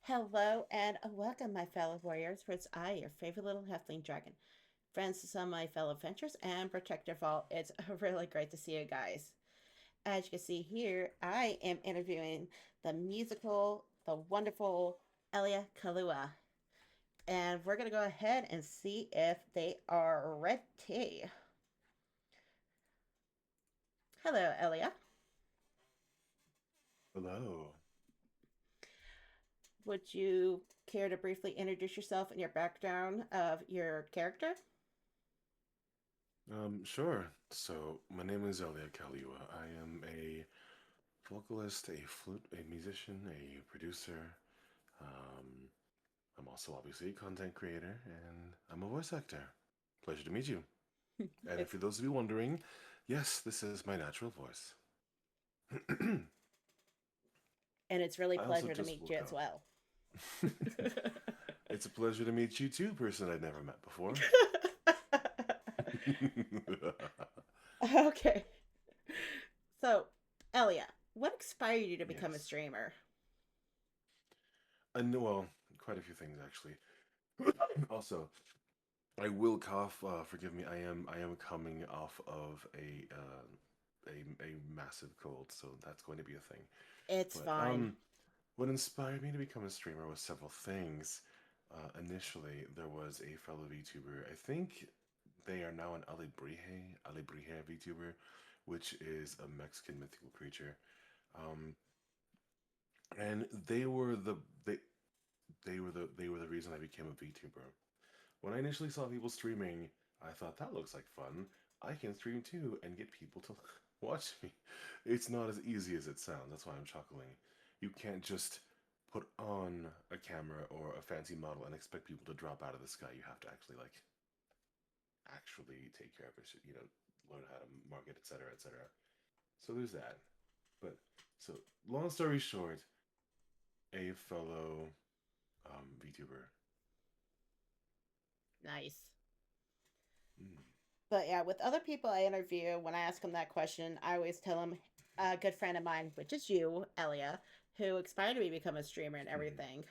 Hello and welcome, my fellow warriors, for it's I, your favorite little halfling dragon. Friends to some of my fellow adventurers and protector of all, it's really great to see you guys. As you can see here, I am interviewing the musical, the wonderful elyakaleua. And we're going to go ahead and see if they are ready. Hello, Elia. Hello. Would you care to briefly introduce yourself and your background of your character? Sure. So, my name is elyakaleua. I am a vocalist, a flute, a musician, a producer. Um, I'm also obviously a content creator, and I'm a voice actor. Pleasure to meet you. And if It's for those of you wondering, yes, this is my natural voice. I and it's really also pleasure to just meet you woke as up. well. It's a pleasure to meet you too, person I'd never met before. Okay. So, Elia, what inspired you to become a Yes. streamer? I know, well, quite a few things actually. Also, I will cough. Forgive me. I am coming off of a massive cold, so that's going to be a thing. It's But fine. what inspired me to become a streamer was several things. Initially, there was a fellow VTuber. I think they are now an Alebrije VTuber, which is a Mexican mythical creature. Um, and they were the reason I became a VTuber. When I initially saw people streaming, I thought that looks like fun. I can stream too and get people to watch me. It's not as easy as it sounds. That's why I'm chuckling. You can't just put on a camera or a fancy model and expect people to drop out of the sky. You have to actually take care of it. Learn how to market, etc., etc. So there's that. But so long story short, a fellow VTuber. Nice. Mm. But yeah, with other people I interview, when I ask them that question, I always tell them a good friend of mine, which is you, Elia, who inspired me to become a streamer and everything.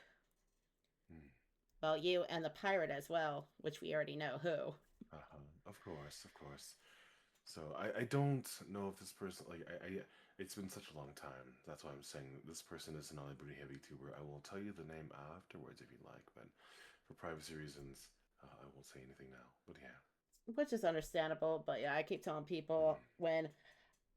Mm. Well, you and the pirate as well, which we already know who. Uh-huh. Of course, of course. So I don't know if this person it's been such a long time. That's why I'm saying this person is an pretty heavy tuber. I will tell you the name afterwards if you'd like, but for privacy reasons, I won't say anything now. But yeah. Which is understandable. But yeah, I keep telling Mm. people when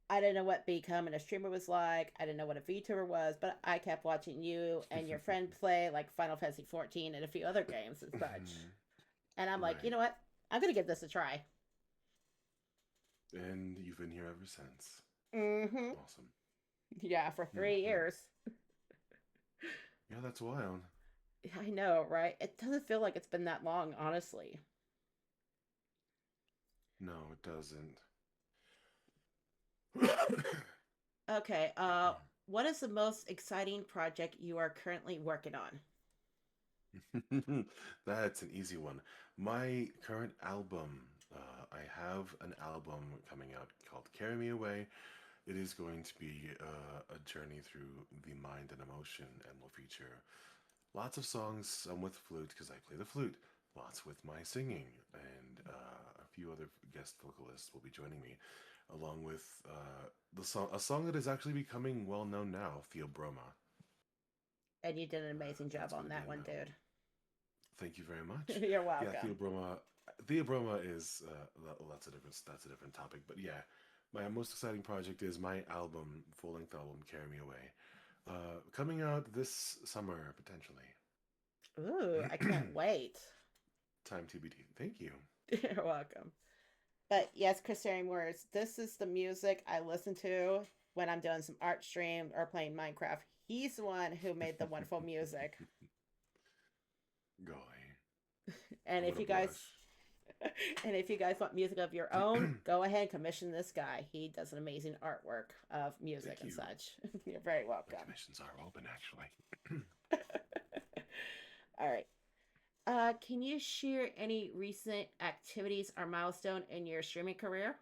I didn't know what becoming a streamer was like. I didn't know what a VTuber was, but I kept watching you and your friend play like Final Fantasy 14 and a few other games and such. And I'm like, you Right. know what? I'm gonna give this a try. And you've been here ever since. Mm-hmm. Awesome. Yeah, for three Hmm. years. Yeah, that's wild. I know, right? It doesn't feel like it's been that long, honestly. No, it doesn't. Okay, what is the most exciting project you are currently working on? That's an easy one. My current album, I have an album coming out called Carry Me Away. It is going to be a journey through the mind and emotion and will feature lots of songs, some with flute because I play the flute, lots with my singing, and a few other guest vocalists will be joining me, along with a song that is actually becoming well known now, Theobroma. And you did an amazing job That's on going to be that in the one, album. dude. Thank you very much. You're Yeah, welcome. Theobroma. Theobroma is that's a different topic. But yeah, my most exciting project is my album, full length album, "Carry Me Away," coming out this summer potentially. Ooh, I can't wait. Time TBD. Thank you. You're welcome. But yes, Chris Words, this is the music I listen to when I'm doing some art stream or playing Minecraft. He's the one who made the wonderful music. Golly, And I'm if gonna you guys blush. and if you guys want music of your own, go ahead and commission this guy. He does an amazing artwork of music Thank and you. such. You're very My welcome. commissions are open, actually. All right. Can you share any recent activities or milestone in your streaming career?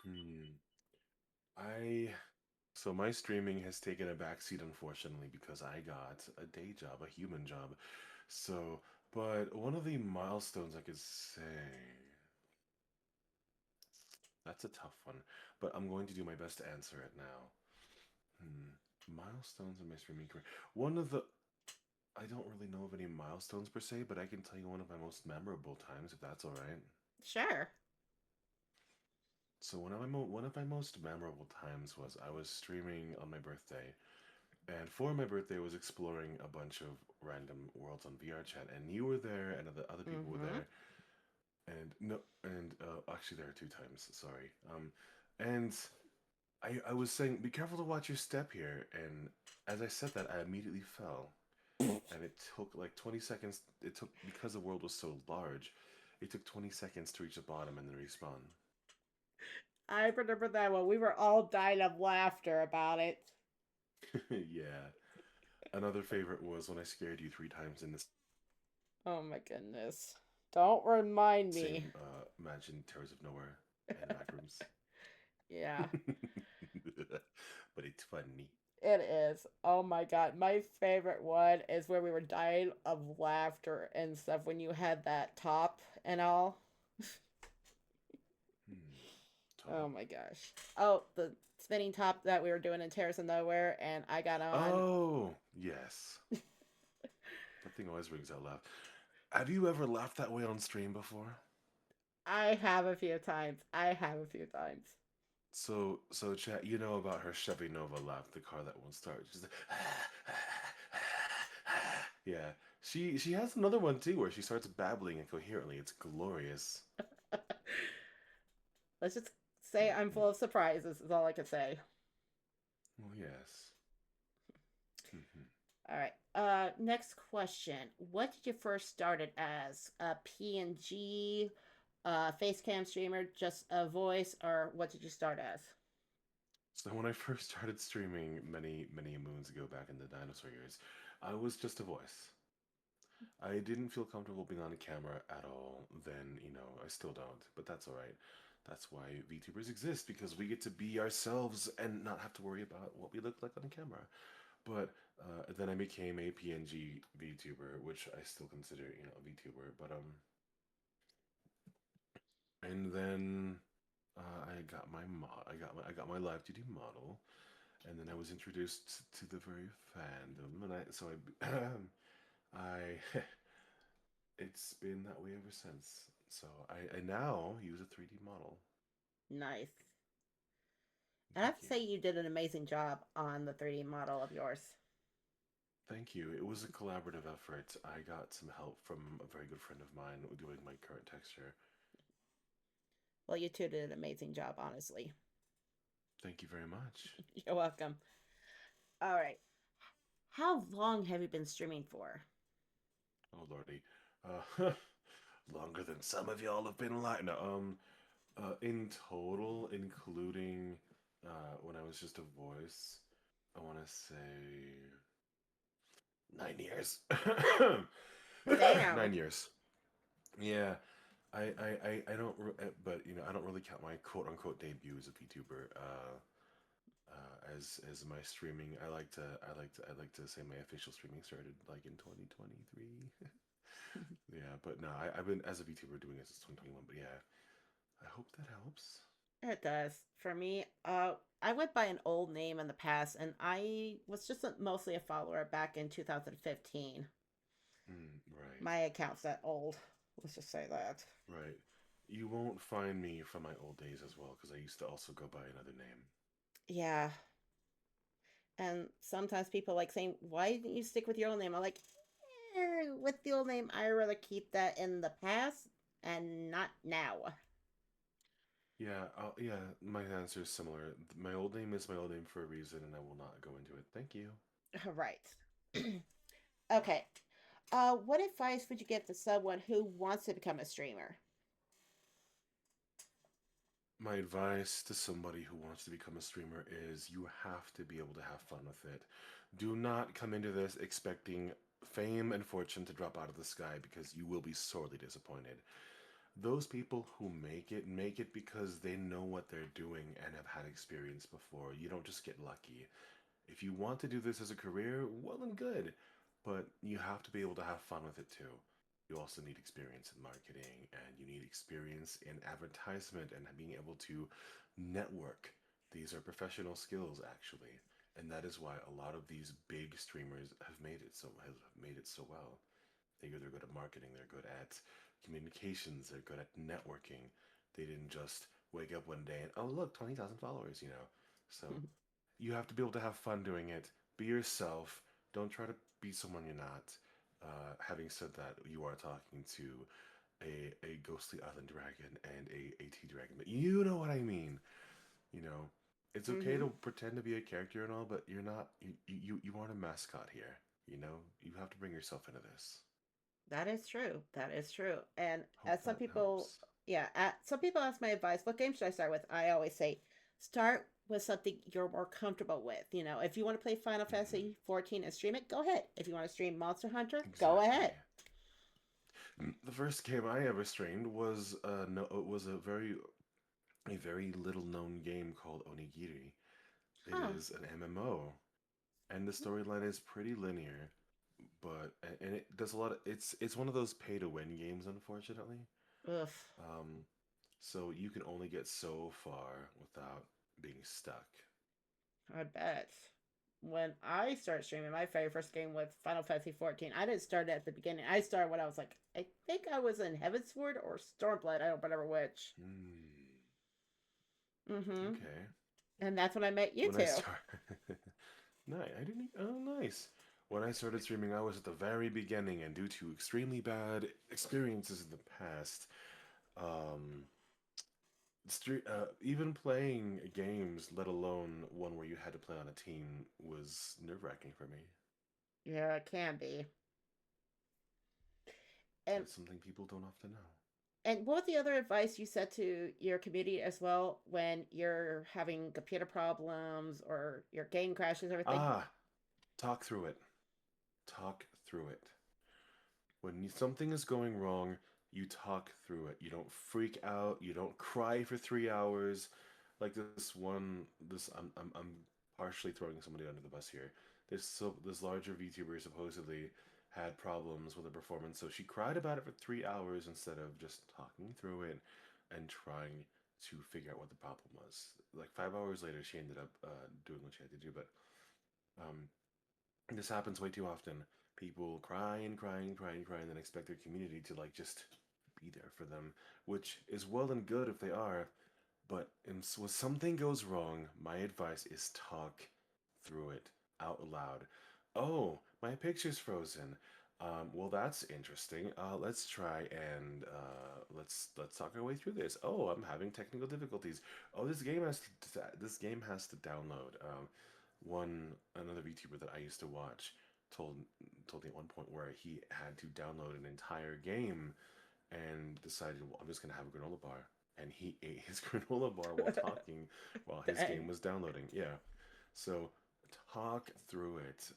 Hmm. I So my streaming has taken a backseat, unfortunately, because I got a day job, a human job. So, but one of the milestones I could say, that's a tough one, but I'm going to do my best to answer it now. Milestones in my streaming career. One of the, I don't really know of any milestones per se, but I can tell you one of my most memorable times, if that's all right. Sure. So one of my most memorable times was I was streaming on my birthday. And for my birthday, I was exploring a bunch of random worlds on VR chat, and you were there, and other people were Mm-hmm. there, and no, and actually there are two times. Sorry. And I was saying, be careful to watch your step here, and as I said that, I immediately fell, and it took like 20 seconds. It took because the world was so large, it took 20 seconds to reach the bottom and then respawn. I remember that one. We were all dying of laughter about it. Yeah. Another favorite was when I scared you three times in the Oh my goodness. Don't remind me. same mansion, Terrors of Nowhere, and backrooms. Yeah. But it's funny. It is. Oh my god. My favorite one is where we were dying of laughter and stuff when you had that top and all. Hmm. Oh Top. my gosh. Oh, the spinning top that we were doing in Terrace of Nowhere, and I got on. Oh, yes. That thing always brings out laugh. Have you ever laughed that way on stream before? I have a few times. I have a few times. So chat, you know about her Chevy Nova laugh, the car that won't start. She's like, yeah. She has another one too, where she starts babbling incoherently. It's glorious. Let's just say I'm Hmm. full of surprises, is all I can say. Well, yes. Hmm. All right. Next question. What did you first start it as? A PNG, face cam streamer, just a voice, or what did you start as? So when I first started streaming many moons ago, back in the dinosaur years, I was just a voice. I didn't feel comfortable being on camera at all then, I still don't, but that's all right. That's why VTubers exist, because we get to be ourselves and not have to worry about what we look like on camera. But then I became a PNG VTuber, which I still consider, a VTuber. But and then I got my I got my live duty model, and then I was introduced to the very fandom, and I it's been that way ever since. So I now use a 3D model. Nice. And I Thank have to you. say, you did an amazing job on the 3D model of yours. Thank you. It was a collaborative effort. I got some help from a very good friend of mine doing my current texture. Well, you two did an amazing job, honestly. Thank you very much. You're welcome. All right. How long have you been streaming for? Oh lordy, uh, longer than some of y'all have been lying. No, in total, including when I was just a voice, I want to say 9 years. Damn. 9 years. Yeah, I don't, but I don't really count my quote unquote debut as a VTuber. As my streaming, I like to say my official streaming started like in 2023. Yeah, but no, I've been as a VTuber doing it since 2021. But yeah, I hope that helps. It does. For me, I went by an old name in the past, and I was just mostly a follower back in 2015. Right, My account's that old. Let's just say that. right. You won't find me from my old days as well, because I used to also go by another name. Yeah. And sometimes people like saying, "Why didn't you stick with your old name?" I'm like, with the old name, I rather keep that in the past and not now. Yeah, yeah. My answer is similar. My old name is my old name for a reason, and I will not go into it. Thank you. Right. Okay. What advice would you give to someone who wants to become a streamer? My advice to somebody who wants to become a streamer is you have to be able to have fun with it. Do not come into this expecting fame and fortune to drop out of the sky, because you will be sorely disappointed. Those people who make it because they know what they're doing and have had experience before. You don't just get lucky. If you want to do this as a career, well and good, but you have to be able to have fun with it too. You also need experience in marketing, and you need experience in advertisement and being able to network. These are professional skills actually, and that is why a lot of these big streamers have made it so well. They're good at marketing, they're good at communications, they're good at networking. They didn't just wake up one day and, oh, look, 20,000 followers. So you have to be able to have fun doing it. Be yourself. Don't try to be someone you're not. Having said that, you are talking to a ghostly island dragon and a tea dragon, but you know what I mean. You know, it's okay Mm-hmm. to pretend to be a character and all, but you're not. You aren't a mascot here. You have to bring yourself into this. That is true. That is true. And Hope as some that people, helps. yeah, some people ask my advice, what game should I start with? I always say, start with something you're more comfortable with. If you want to play Final Hmm. Fantasy 14 and stream it, go ahead. If you want to stream Monster Hunter, go Exactly. ahead. The first game I ever streamed was no, it was a very little known game called Onigiri. It Huh. is an MMO. and the storyline is pretty linear, but and it does a lot of it's one of those pay to win games, unfortunately. Ugh, Um, so you can only get so far without being stuck. I bet. When I started streaming, my very first game with Final Fantasy 14, I didn't start at the beginning. I started when I was like, I think I was in Heavensward or Stormblood. I don't remember which. Hmm. Mm-hmm. Okay. And that's when I met you When I two. start, nice. I didn't. Oh, nice. When I started streaming, I was at the very beginning, and due to extremely bad experiences in the past, um, even playing games, let alone one where you had to play on a team, was nerve-wracking for me. Yeah, it can be. And That's something people don't often know. what was the other advice you said to your community as well when you're having computer problems or your game crashes, everything? Ah, talk through it. Talk through it. When something is going wrong, you talk through it. You don't freak out. You don't cry for 3 hours. Like this one, this I'm partially throwing somebody under the bus here. This larger VTuber supposedly had problems with her performance, so she cried about it for 3 hours instead of just talking through it and trying to figure out what the problem was. Like 5 hours later, she ended up doing what she had to do, but um, this happens way too often. People cry and cry and cry and cry and then expect their community to like just be there for them, which is well and good if they are. But when something goes wrong, my advice is talk through it out loud. Oh, my picture's frozen. Well, that's interesting. Let's try and let's talk our way through this. Oh, I'm having technical difficulties. Oh, this game has to download. One another VTuber that I used to watch told told me at one point where he had to download an entire game and decided, well, I'm just gonna have a granola bar, and he ate his granola bar while talking while his game Dang. was downloading. Yeah, so talk through it.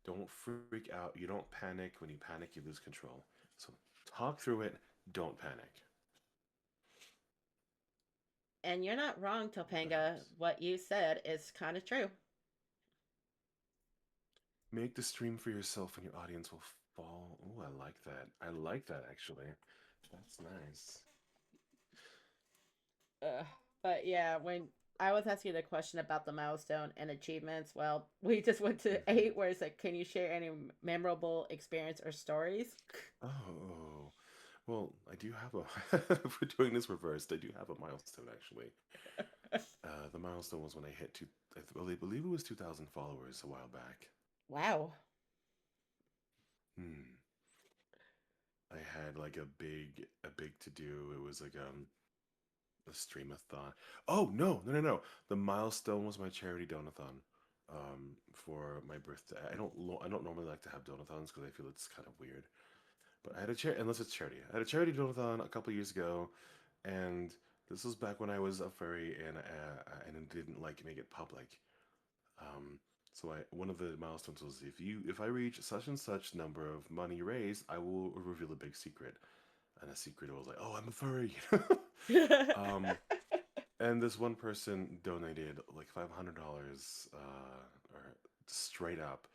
Don't freak out. You don't panic. When you panic, you lose control. So talk through it. Don't panic. And you're not wrong, Hope that Topanga. helps. What you said is kind of true. Make the stream for yourself, and your audience will fall. Oh, I like that. I like that actually. That's nice. Uh, but yeah, when I was asking the question about the milestone and achievements, well, we just went to Hmm. 8 where it's like, can you share any memorable experience or stories? Oh, well, I do have a. If we're doing this reversed, I do have a milestone actually. The milestone was when I hit two. I believe it was 2,000 followers a while back. Wow. Hmm. I had like a big to do. It was like a streamathon. Oh no! The milestone was my charity donathon. For my birthday. I don't normally like to have donathons because I feel it's kind of weird. But I had a charity, unless it's charity. I had a charity donathon a couple years ago, and this was back when I was a furry and it didn't like make it public. Um, so one of the milestones was if I reach such and such number of money raised, I will reveal a big secret. And a secret was like, oh, I'm a furry. um, and this one person donated like $500 or straight up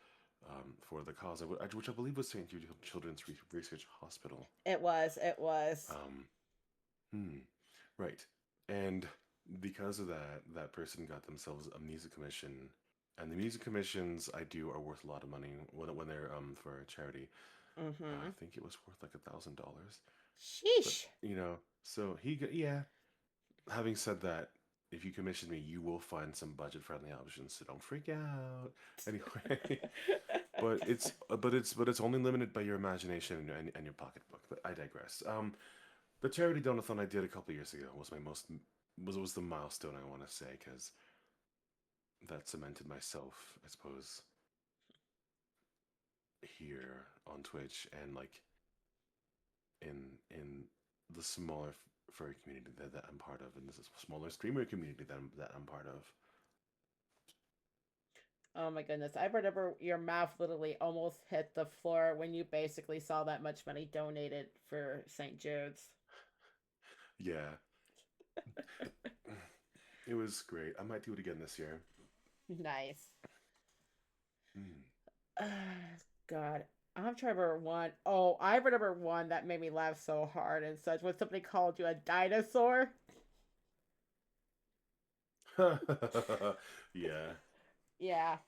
for the cause, which I believe was St. Jude Children's Research Hospital. It was. It was. Um, hmm, right. And because of that, that person got themselves a music commission. And the music commissions I do are worth a lot of money when they're for a charity. I Mm-hmm. think it was worth like $1,000. But Sheesh. so yeah. Having said that, if you commission me, you will find some budget-friendly options. So don't freak out. Anyway, but it's only limited by your imagination and your pocketbook. But I digress. The charity donathon I did a couple years ago was my most was the milestone I want to say because that cemented myself, I suppose, here on Twitch and like in the smaller furry community that I'm part of, and this is a smaller streamer community that I'm part of. Oh my goodness. I remember your mouth literally almost hit the floor when you basically saw that much money donated for St. Jude's. Yeah, it was great. I might do it again this year. Nice. Mm. God. I'm trying to remember one. Oh, I remember one that made me laugh so hard and such when somebody called you a dinosaur. Yeah. Yeah.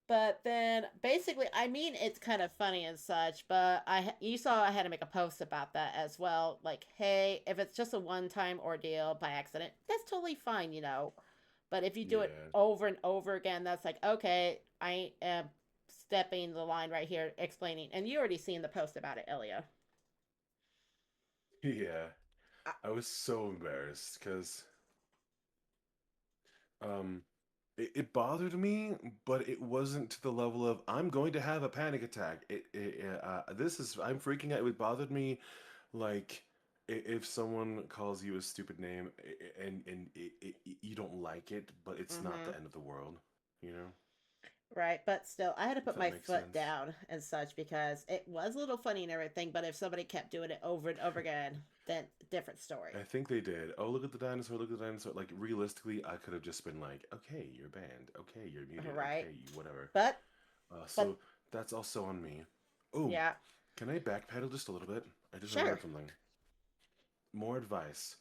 But then basically, I mean, it's kind of funny and such, but you saw I had to make a post about that as well. Like, hey, if it's just a one-time ordeal by accident, that's totally fine, you know. But if you do it Yeah. over and over again, that's like, okay, I am stepping the line right here, explaining. And you already seen the post about it, Elia. Yeah. Uh, I was so embarrassed because um it bothered me, but it wasn't to the level of I'm going to have a panic attack. This is I'm freaking out. It bothered me like if someone calls you a stupid name and you don't like it, but it's not mm-hmm. the end of the world, you know? Right, but still, I had to If put that my makes foot sense. down and such because it was a little funny and everything. But if somebody kept doing it over and over again, then different story. I think they did. Oh, look at the dinosaur, look at the dinosaur. Like realistically, I could have just been like, okay, you're banned. Okay, you're muted. Right, Okay, you whatever. but So but that's also on me. Oh, yeah, can I backpedal just a little bit? I just sure. remembered something. More advice.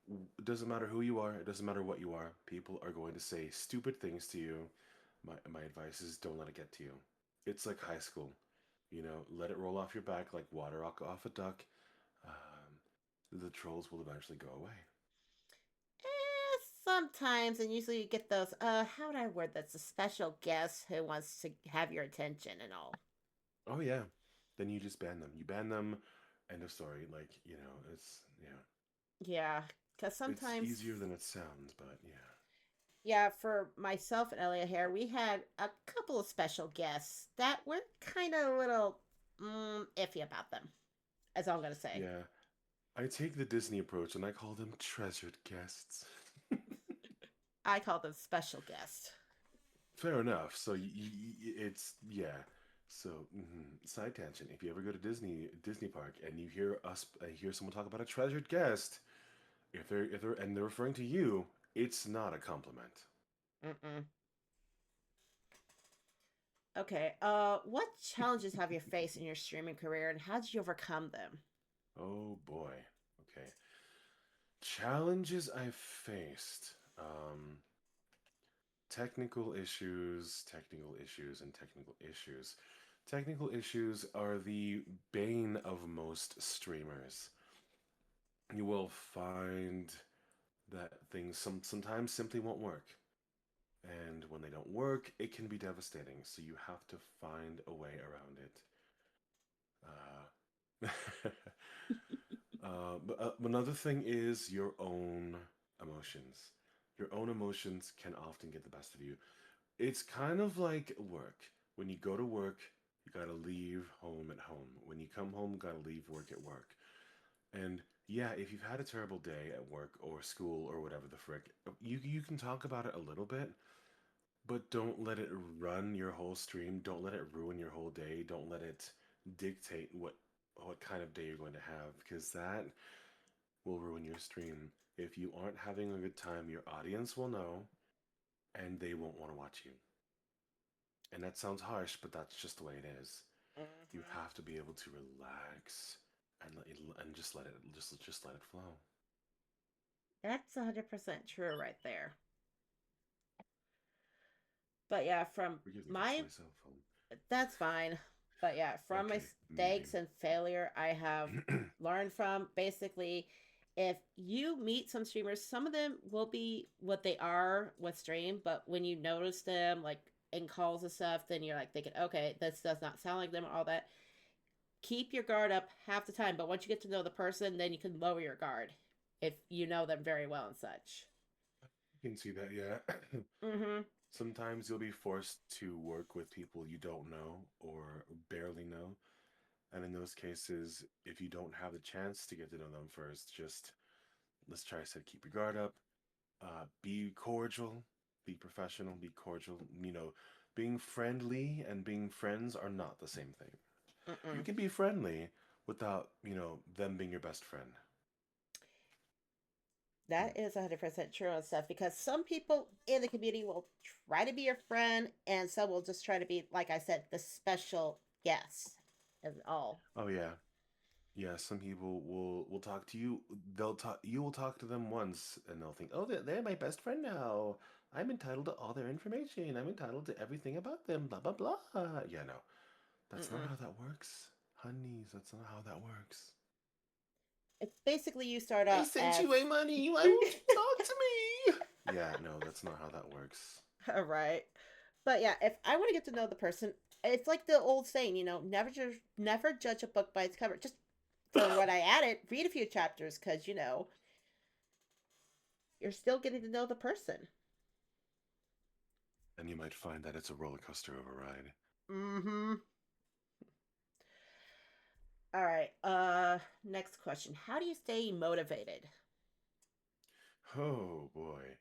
It doesn't matter who you are, it doesn't matter what you are. People are going to say stupid things to you. My advice is don't let it get to you. It's like high school. You know, let it roll off your back like water off a duck. The trolls will eventually go away. Sometimes, and usually you get those. How would I word that's a special guest who wants to have your attention and all. Oh yeah. Then you just ban them. You ban them. End of story. Like, you know, Yeah, because it's sometimes, easier than it sounds, but yeah. yeah, for myself and Elia here, we had a couple of special guests that were kind of a little iffy about them. That's all I'm gonna say. Yeah. I take the Disney approach and I call them treasured guests. I call them special guests. Fair enough. So it's yeah. So side tangent. If you ever go to Disney Park and you hear someone talk about a treasured guest, if they're referring to you, it's not a compliment. Mm-mm. Okay. What challenges have you faced in your streaming career, and how did you overcome them? Oh boy. Okay. Challenges I've faced. Technical issues, and technical issues. Technical issues are the bane of most streamers. You will find that things sometimes simply won't work. And when they don't work, it can be devastating. So you have to find a way around it. Uh, but another thing is your own emotions. Your own emotions can often get the best of you. It's kind of like work. When you go to work, you gotta leave home at home. When you come home, you gotta leave work at work. And yeah, if you've had a terrible day at work or school or whatever the frick, you can talk about it a little bit, but don't let it run your whole stream. Don't let it ruin your whole day. Don't let it dictate what kind of day you're going to have because that will ruin your stream. If you aren't having a good time, your audience will know and they won't want to watch you. And that sounds harsh, but that's just the way it is. You Mm-hmm. have to be able to relax and just let it flow. That's 100% true right there. But yeah, from Forgive me, that's my my cell phone. that's fine. But yeah, from Okay, mistakes muting. and failure, I have learned from basically if you meet some streamers, some of them will be what they are with stream, but when you notice them like in calls and stuff, then you're like thinking, okay, this does not sound like them, all that. Keep your guard up half the time, but once you get to know the person, then you can lower your guard if you know them very well and such. You can see that, yeah. Mm-hmm. Sometimes you'll be forced to work with people you don't know or barely know. And in those cases, if you don't have the chance to get to know them first, just let's try I said keep your guard up, be cordial, be professional, be cordial. You know, being friendly and being friends are not the same thing. You Mm-mm. can be friendly without, them being your best friend. that is 100% true and stuff because some people in the community will try to be your friend and some will just try to be, like I said, the special guest and all. Oh yeah. Yeah, some people will talk to you. They'll talk. You will talk to them once, and they'll think, "Oh, they're my best friend now. I'm entitled to all their information. I'm entitled to everything about them." Blah blah blah. Yeah, no, that's not Mm-mm. how that works, honeys. That's not how that works. It's basically you start I out sent as. you a money. Why won't you talk to me? Yeah, no, that's not how that works. All right. But yeah, if I want to get to know the person, it's like the old saying, never judge a book by its cover. Just for what I added, read a few chapters because you're still getting to know the person. And you might find that it's a roller coaster of a ride. Mm-hmm. All right. Next question. How do you stay motivated? Oh boy.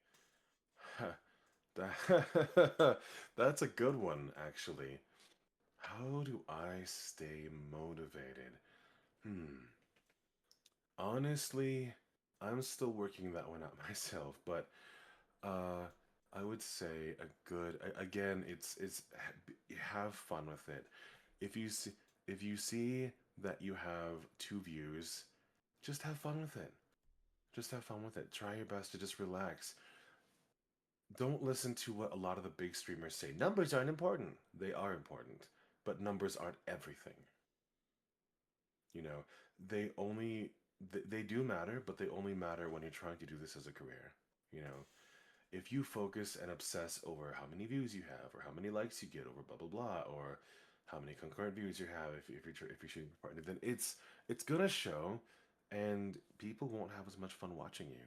That, that's a good one, actually. How do I stay motivated? Hmm. Honestly, I'm still working that one out myself, but uh I would say again, have fun with it. If you see if you see that you have two views, just have fun with it. Just have fun with it. Try your best to just relax. Don't listen to what a lot of the big streamers say. Numbers aren't important. They are important, but numbers aren't everything. You know, they only they do matter, but they only matter when you're trying to do this as a career. You know, if you focus and obsess over how many views you have, or how many likes you get, over blah blah blah, or how many concurrent views you have, if you're shooting for partner, then it's gonna show, and people won't have as much fun watching you.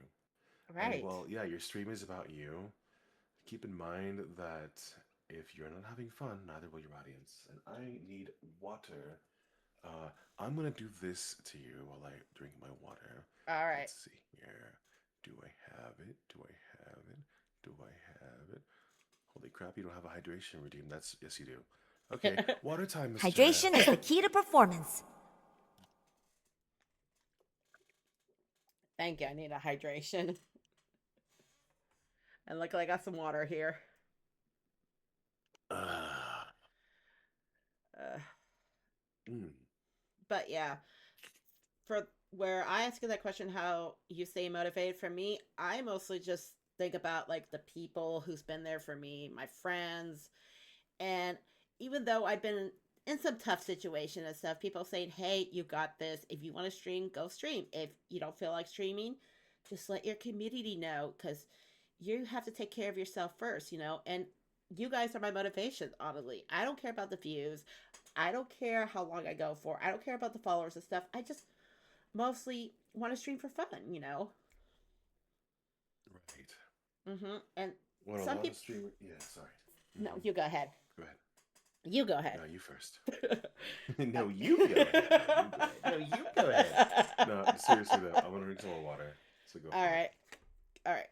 And Right. well, yeah, your stream is about you. Keep in mind that if you're not having fun, neither will your audience. And I need water. Uh, I'm gonna do this to you while I drink my water. All right. Let's see here. Do I have it? Do I have it? Do I have it? Holy crap, you don't have a hydration routine. That's yes you do. Okay, water time, Mr. Hydration is the key to performance. Thank you. I need a hydration. And luckily, I got some water here. uh, Uh, mm, but yeah, for where I ask you that question, how you stay motivated, for me, I mostly just think about like the people who's been there for me, my friends, and even though I've been in some tough situation and stuff, people saying, "Hey, you got this. If you want to stream, go stream. If you don't feel like streaming, just let your community know because you have to take care of yourself first. And you guys are my motivation, honestly. I don't care about the views. I don't care how long I go for. I don't care about the followers and stuff. I just mostly want to stream for fun. right. And What a some lot of people. streamers. Yeah, sorry. No, Hmm. you go ahead. Go ahead. You go ahead. No, you first. No, you go ahead. No, you go ahead. No, you go ahead. No, seriously though, I want to drink some more water. So go All for it. right. All right.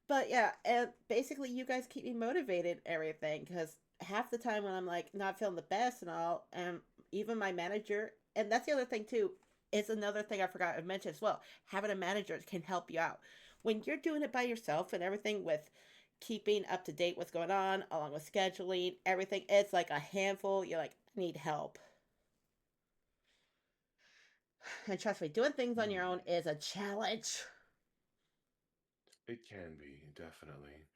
But yeah, and basically you guys keep me motivated and everything because half the time when I'm like not feeling the best and all, and even my manager, and that's the other thing too, is another thing I forgot to mention as well. Having a manager can help you out. When you're doing it by yourself and everything with keeping up to date what's going on, along with scheduling, everything, it's like a handful. You're like, I need help. And trust me, doing things on your Hmm. own is a challenge. It can be, definitely.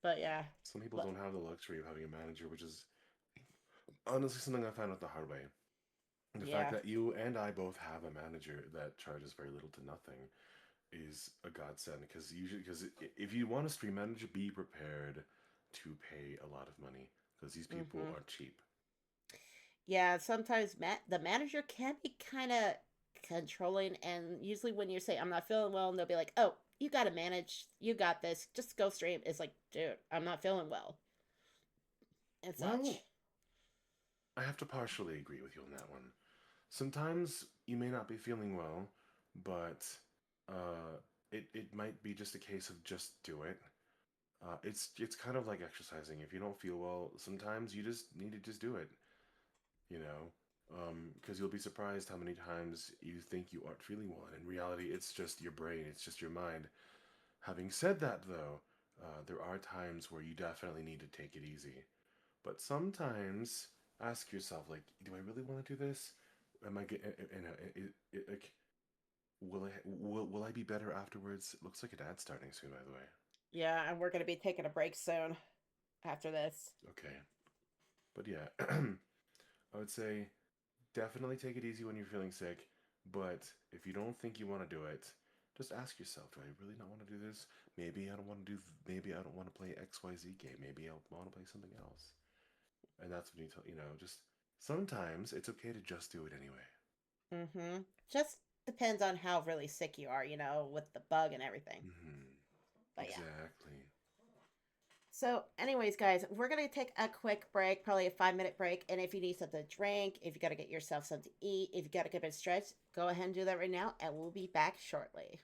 But yeah. Some people don't have the luxury of having a manager, which is honestly something I found out the hard way. The fact Yeah. that you and I both have a manager that charges very little to nothing is a godsend because if you want a stream manager, be prepared to pay a lot of money because these people Mm-hmm. are cheap. Yeah, sometimes the manager can be kind of controlling, and usually when you say I'm not feeling well, and they'll be like, "Oh, you got to manage, you got this, just go stream." It's like, dude, I'm not feeling well and Well, such. I have to partially agree with you on that one. Sometimes you may not be feeling well, but it might be just a case of just do it. It's kind of like exercising. If you don't feel well, sometimes you just need to just do it. You know. Because you'll be surprised how many times you think you aren't feeling well, and in reality, it's just your brain, it's just your mind. Having said that, though, there are times where you definitely need to take it easy. But sometimes ask yourself, like, do I really want to do this? Am I getting, like, will I be better afterwards? It looks like an ad starting soon, by the way. Yeah, and we're going to be taking a break soon after this. Okay, but yeah, I would say definitely take it easy when you're feeling sick. But if you don't think you want to do it, just ask yourself, do I really not want to do this? Maybe I don't want to do. Maybe I don't want to play XYZ game. Maybe I want to play something else. And that's when just sometimes it's okay to just do it anyway. Mm-hmm. Just depends on how really sick you are, with the bug and everything. But yeah. Exactly. So, anyways, guys, we're going to take a quick break, probably a 5-minute break. And if you need something to drink, if you got to get yourself something to eat, if you got to get a bit stretched, go ahead and do that right now. And we'll be back shortly.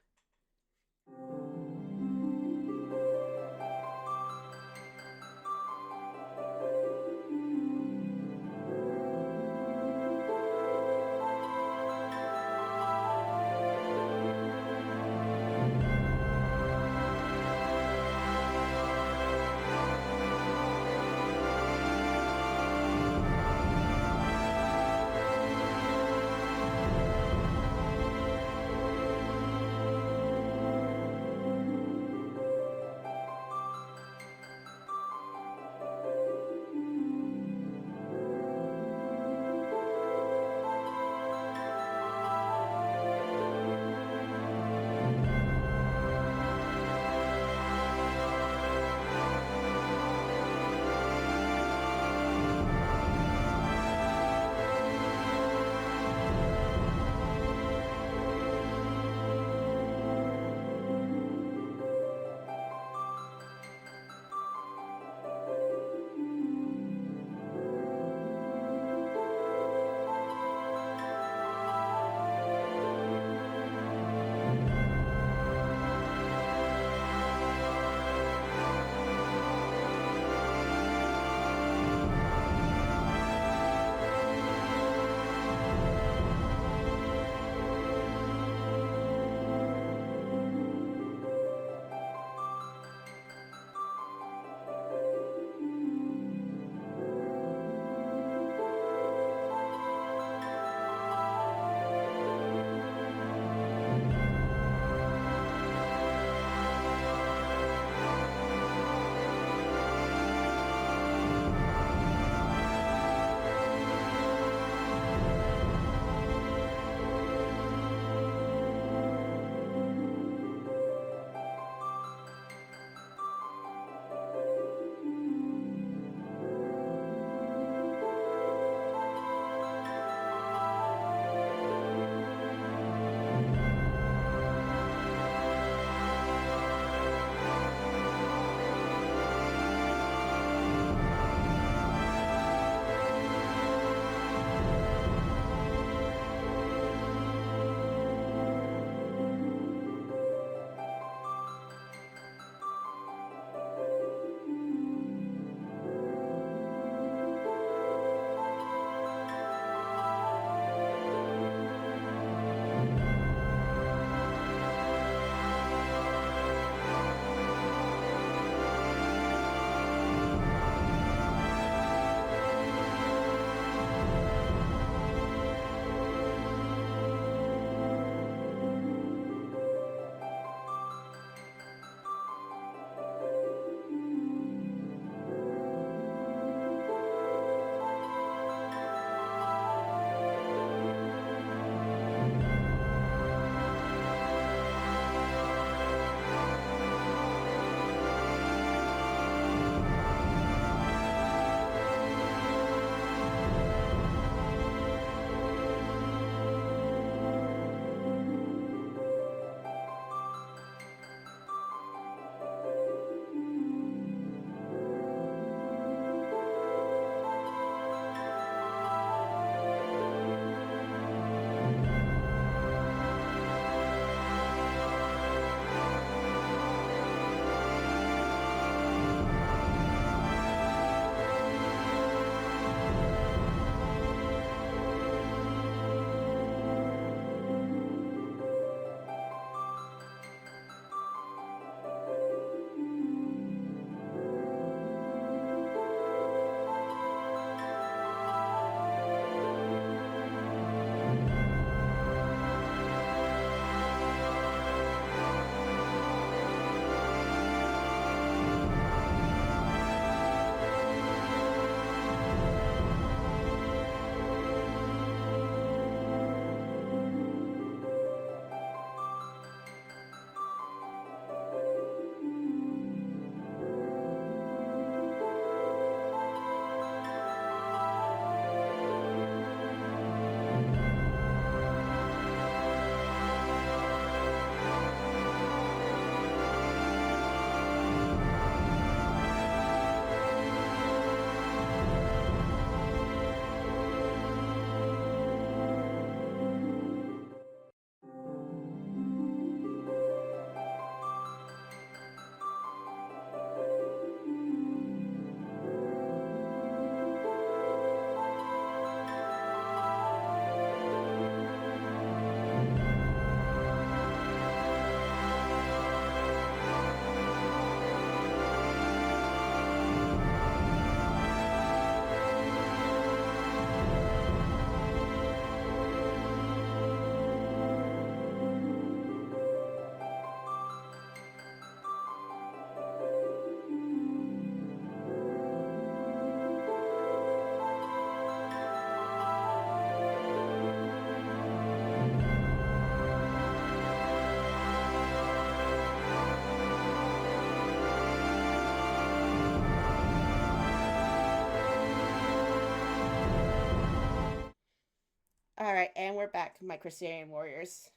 And we're back, my Crusaderian Warriors.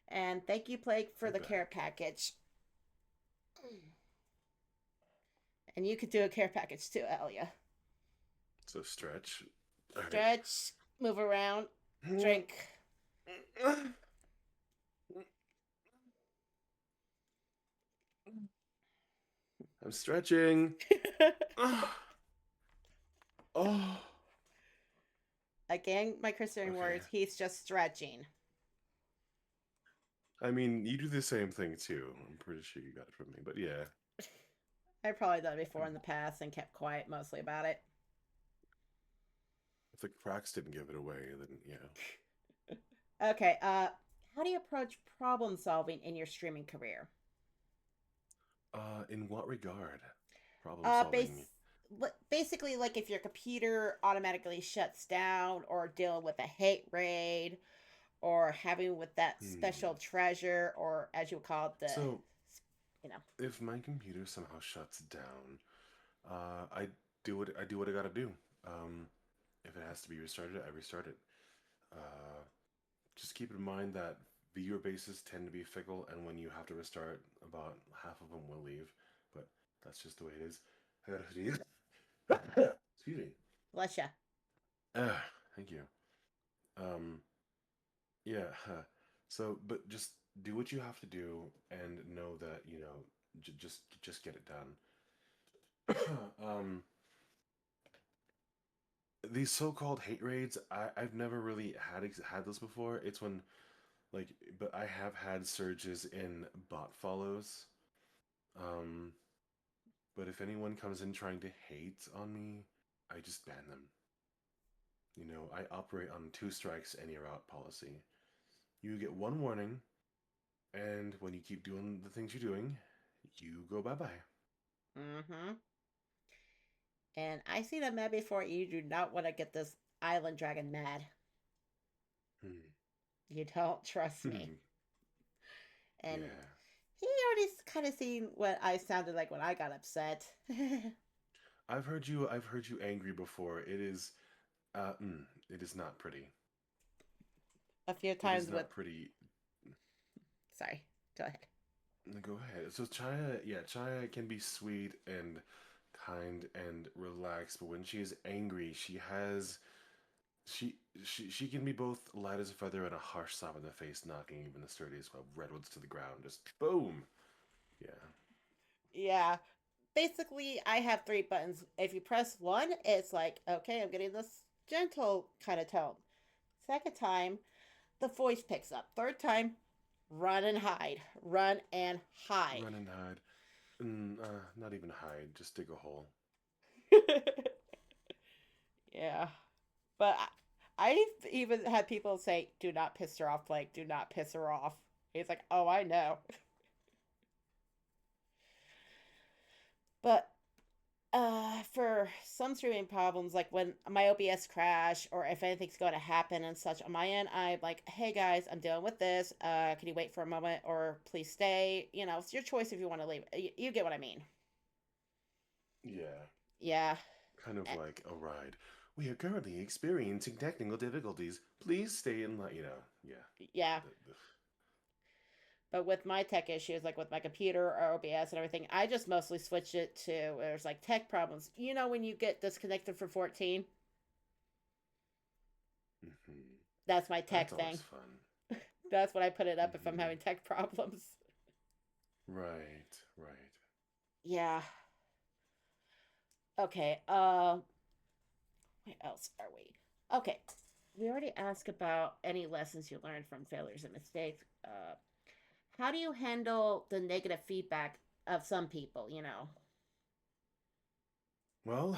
And thank you, Plague, for We're the care back. package. And you could do a care package too, Elia. So stretch. All Stretch, move around, right. drink. I'm stretching. Oh. Again, my Crusaderian Okay. Warriors, he's just stretching. I mean, you do the same thing too. I'm pretty sure you got it from me, but yeah. I've probably done it before Um, in the past and kept quiet mostly about it. if the cracks didn't give it away, then yeah. Okay, how do you approach problem solving in your streaming career? In what regard? Problem Uh, base, solving. basically, like if your computer automatically shuts down, or dealing with a hate raid, or having with that special Hmm. treasure, or as you would call it, So, you know, if my computer somehow shuts down, I do what I gotta do. Um, if it has to be restarted, I restart it. Uh, just keep in mind that viewer bases tend to be fickle, and when you have to restart, about half of them will leave. But that's just the way it is. I gotta sneeze. Excuse me. bless you. Thank you. Um, yeah. So, but just do what you have to do, and know that just get it done. These so-called hate raids, I've never really had this before. It's when like, but I have had surges in bot follows. Um, but if anyone comes in trying to hate on me, I just ban them. I operate on two strikes and you're out policy. You get one warning, and when you keep doing the things you're doing, you go bye bye. Mm-hmm. And I see that mad before. You do not want to get this island dragon mad. Hmm. You don't trust me. Hmm. And Yeah. he already kind of seen what I sounded like when I got upset. I've heard you angry before. It is not pretty. A few It is times with. not pretty. Sorry, go ahead. Go ahead. So Chaya, yeah, Chaya can be sweet and kind and relaxed, but when she is angry, she she can be both light as a feather and a harsh slap in the face, knocking even the sturdiest of redwoods to the ground. Just boom. Yeah. Yeah, basically, I have three buttons. If you press one, it's like, okay, I'm getting this gentle kind of tone. Second time, the voice picks up. Third time, run and hide. Run and hide. Run and hide. Not even hide. Just dig a hole. Yeah. But I've even had people say, do not piss her off, like, do not piss her off. He's like, oh, I know. But for some streaming problems, like when my OBS crash or if anything's going to happen and such on my end, I'm like, hey guys, I'm dealing with this. Can you wait for a moment or please stay? It's your choice if you want to leave. You get what I mean. Yeah. Yeah. Kind of Eh, like a ride. We are currently experiencing technical difficulties. Please stay in line. Yeah. yeah. The, But with my tech issues, like with my computer or OBS and everything, I just mostly switched it to there's like tech problems. When you get disconnected for 14, hmm. that's my That's tech always thing. fun. That's what I put it up if I'm Hmm. having tech problems. Right, right. Yeah. Okay. Where else are we? Okay. We already asked about any lessons you learned from failures and mistakes. How do you handle the negative feedback of some people? Well,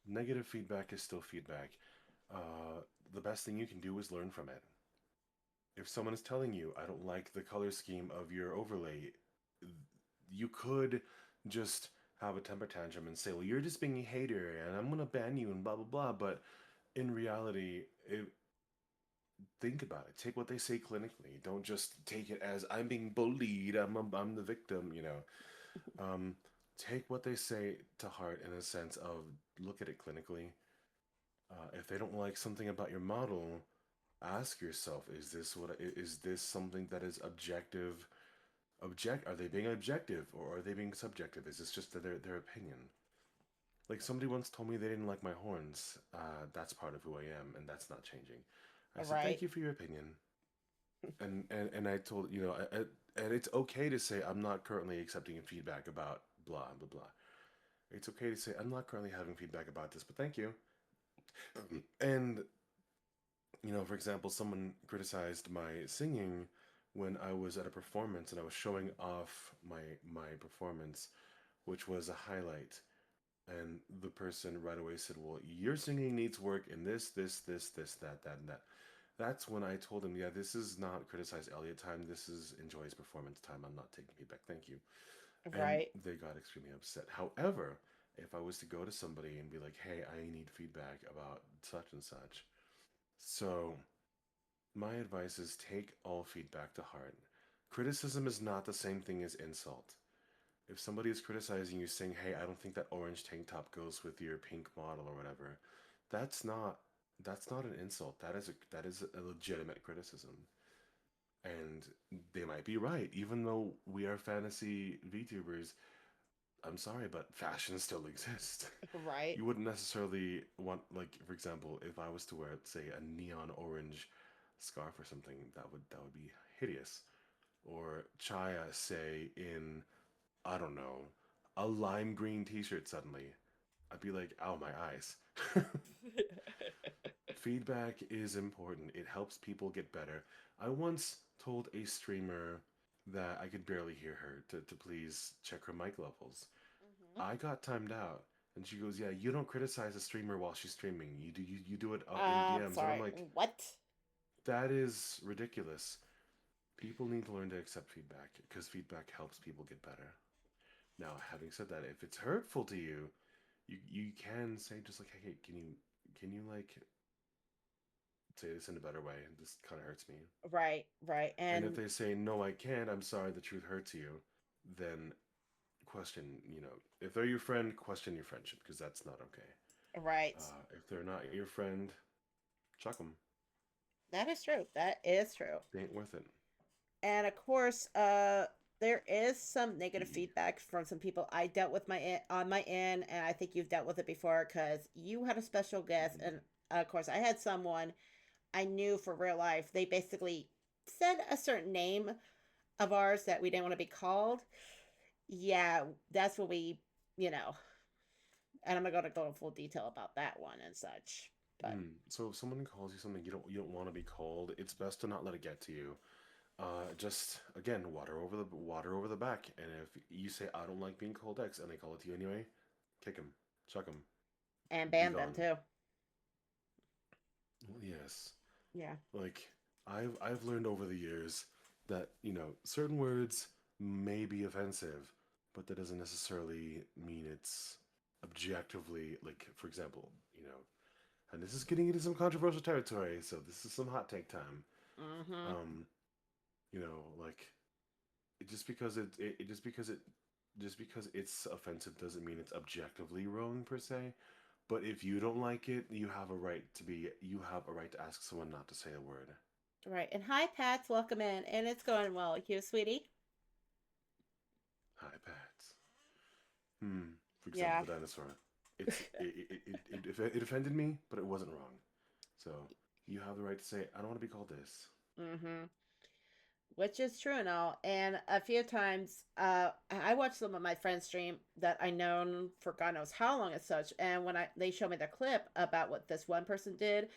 negative feedback is still feedback. Uh, the best thing you can do is learn from it. If someone is telling you, I don't like the color scheme of your overlay, you could just have a temper tantrum and say, well, you're just being a hater and I'm going to ban you and blah, blah, blah. But in reality, think about it. Take what they say clinically. Don't just take it as I'm being bullied, I'm the victim. Um, take what they say to heart in a sense of look at it clinically. If they don't like something about your model, ask yourself, is this something that is objective? Are they being objective or are they being subjective? Is this just their opinion? Like somebody once told me they didn't like my horns. That's part of who I am, and that's not changing. I said, Right. thank you for your opinion. And I told, and it's okay to say, I'm not currently accepting feedback about blah, blah, blah. It's okay to say, I'm not currently having feedback about this, but thank you. And, for example, someone criticized my singing when I was at a performance and I was showing off my performance, which was a highlight. And the person right away said, well, your singing needs work in this, that, and that. That's when I told him, yeah, this is not criticize Elliot time. This is enjoy his performance time. I'm not taking feedback. Thank you. And Right. they got extremely upset. However, if I was to go to somebody and be like, hey, I need feedback about such and such. So, my advice is take all feedback to heart. Criticism is not the same thing as insult. If somebody is criticizing you saying, "Hey, I don't think that orange tank top goes with your pink model or whatever," that's not that's not an insult. That is a legitimate criticism. And they might be right. Even though we are fantasy VTubers, I'm sorry, but fashion still exists. Right. You wouldn't necessarily want, like, for example, if I was to wear, say, a neon orange scarf or something, that would be hideous. Or Chaya, say, in, I don't know, a lime green t-shirt suddenly. I'd be like, ow, my eyes. Feedback is important. It helps people get better. I once told a streamer that I could barely hear her to please check her mic levels. Hmm. I got timed out. And she goes, "Yeah, you don't criticize a streamer while she's streaming. You do it in DMs." And I'm Sorry. like, What? "That is ridiculous. People need to learn to accept feedback because feedback helps people get better." Now, having said that, if it's hurtful to you, you can say just like, "Hey, can you like say this in a better way? This kind of hurts me." Right. Right. And if And they say, "No, I can't. I'm sorry. The truth hurts you," then question, if they're your friend, question your friendship because that's not okay. right. If they're not your friend, chuck them. That is true. That is true. They ain't worth it. And of course, there is some negative feedback from some people I dealt with on my end, and I think you've dealt with it before because you had a special guest, Mm-hmm. and of course, I had someone I knew for real life. They basically said a certain name of ours that we didn't want to be called. Yeah, that's what you know, and I'm not going to go in full detail about that one and such. But So if someone calls you something you don't want to be called, it's best to not let it get to you. Just again, water over the back. And if you say I don't like being called X, and they call it to you anyway, kick them, chuck them, and be ban them gone. too. Well, yes, Yeah. like I've learned over the years that certain words may be offensive, but that doesn't necessarily mean it's objectively, like, for example, and this is getting into some controversial territory, so this is some hot take time. Mm-hmm. Um, like, just because it's offensive doesn't mean it's objectively wrong per se. But if you don't like it, you have a right to ask someone not to say a word. Right. And hi, Pats. Welcome in. And it's going well. You, sweetie? Hi, Pat. Hmm. For example, Yeah. the dinosaur. It offended me, but it wasn't wrong. So you have the right to say, I don't want to be called this. Mm-hmm. Which is true and all. And a few times, I watched some of my friends stream that I known for God knows how long as such. And when they showed me the clip about what this one person did,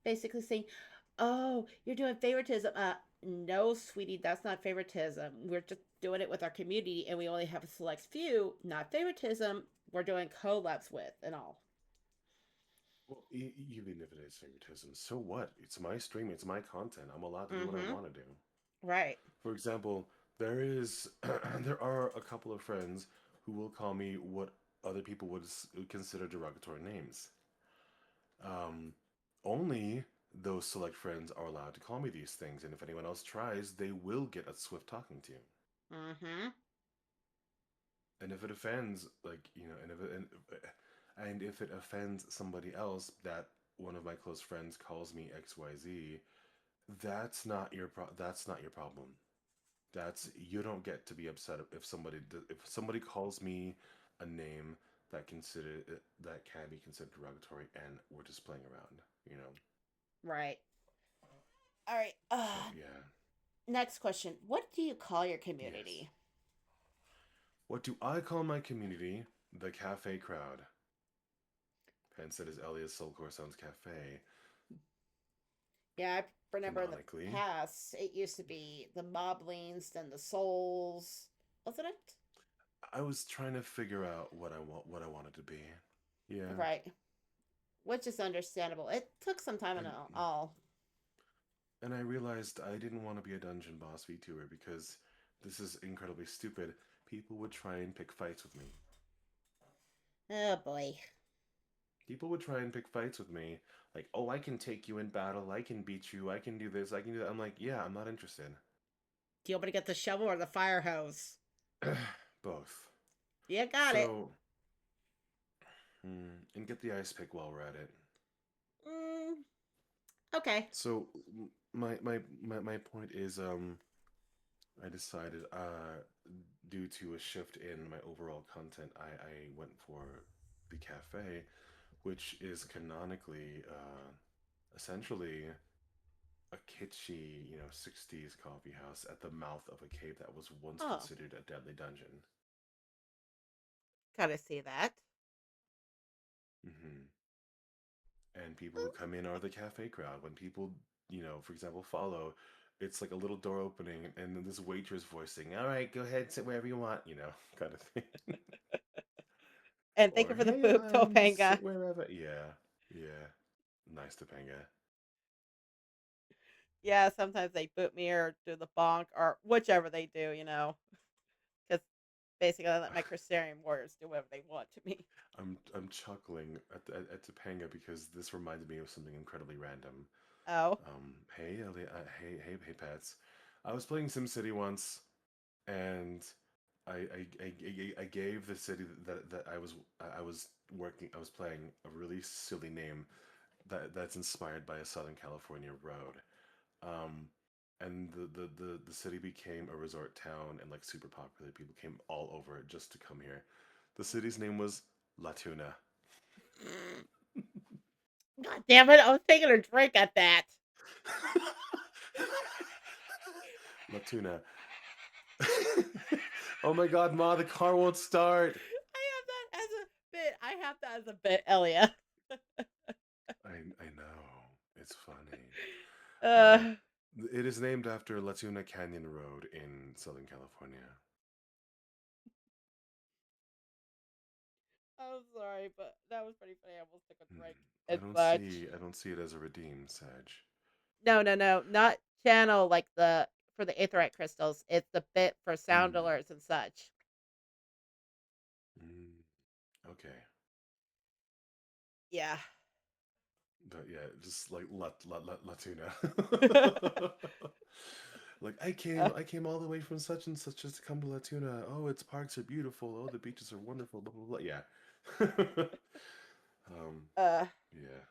basically saying, "Oh, you're doing favoritism." No, sweetie, that's not favoritism. We're just doing it with our community, and we only have a select few. Not favoritism. We're doing collabs with and all. Well, even if it is favoritism, so what? It's my stream, it's my content. I'm allowed to do what I Mm-hmm. want to do. Right. For example, there are a couple of friends who will call me what other people would consider derogatory names. Um, Only those select friends are allowed to call me these things, and if anyone else tries, they will get a swift talking to. Mm-hmm. And if it offends, like, and if it offends somebody else that one of my close friends calls me XYZ, That's not your problem. That's you don't get to be upset if somebody calls me a name that can be considered derogatory, and we're just playing around, you know. Right. All right. But yeah, Next question. What do you call your yes. community? What do I call my community? The cafe crowd. Hence, it is Elias Soul Sounds Cafe. Yeah, I remember in the Canonically, past it used to be the Moblings, then the Souls, wasn't it? I was trying to figure out what I wanted to be. Yeah, Right. Which is understandable. It took some time and and all. and I realized I didn't want to be a dungeon boss VTuber because this is incredibly stupid. People would try and pick fights with me. Oh boy. People would try and pick fights with me, like, "Oh, I can take you in battle. I can beat you. I can do this. I can do that." I'm like, "Yeah, I'm not interested." Do you want me to get the shovel or the fire hose? Both. You got it. So, and get the ice pick while we're at it. Mm, okay. So, my point is, I decided, due to a shift in my overall content, I went for the cafe, which is canonically, essentially a kitschy, 60s coffee house at the mouth of a cave that was once Oh, considered a deadly dungeon. gotta see that. hmm And people who come in are the cafe crowd. When people, for example, follow, it's like a little door opening, and then this waitress voicing, "All right, go ahead, sit wherever you want," kind of thing. And thank you Or, for the "Hey, poop, Topanga. sit wherever." Yeah, yeah. Nice Topanga. Yeah, sometimes they boot me or do the bonk or whichever they do, because basically I let my Crusaderian warriors do whatever they want to me. I'm chuckling at Topanga because this reminded me of something incredibly random. Oh, Hey, Pats. I was playing SimCity once, and I gave the city that I was playing a really silly name that's inspired by a Southern California road. Um, and the city became a resort town and like super popular. People came all over it just to come here. The city's name was La Tuna. God damn it! I was taking a drink at that. La Tuna. Oh my god, Ma, the car won't start. I have that as a bit. I have that as a bit, Elia. I know. It's funny. Uh, Uh, it is named after La Tuna Canyon Road in Southern California. I'm sorry, but that was pretty funny. I almost took a drink. I It's don't much. see I don't see it as a redeem, Sag. No, no, no, not channel like the for the aetheryte crystals. It's the bit for sound Mm, alerts and such. mm, okay. Yeah. But yeah, just like Latuna. Like Uh, I came all the way from such and such just to come to Latuna. Oh, its parks are beautiful. Oh, the beaches are wonderful. Blah blah blah. Yeah. uh, Yeah.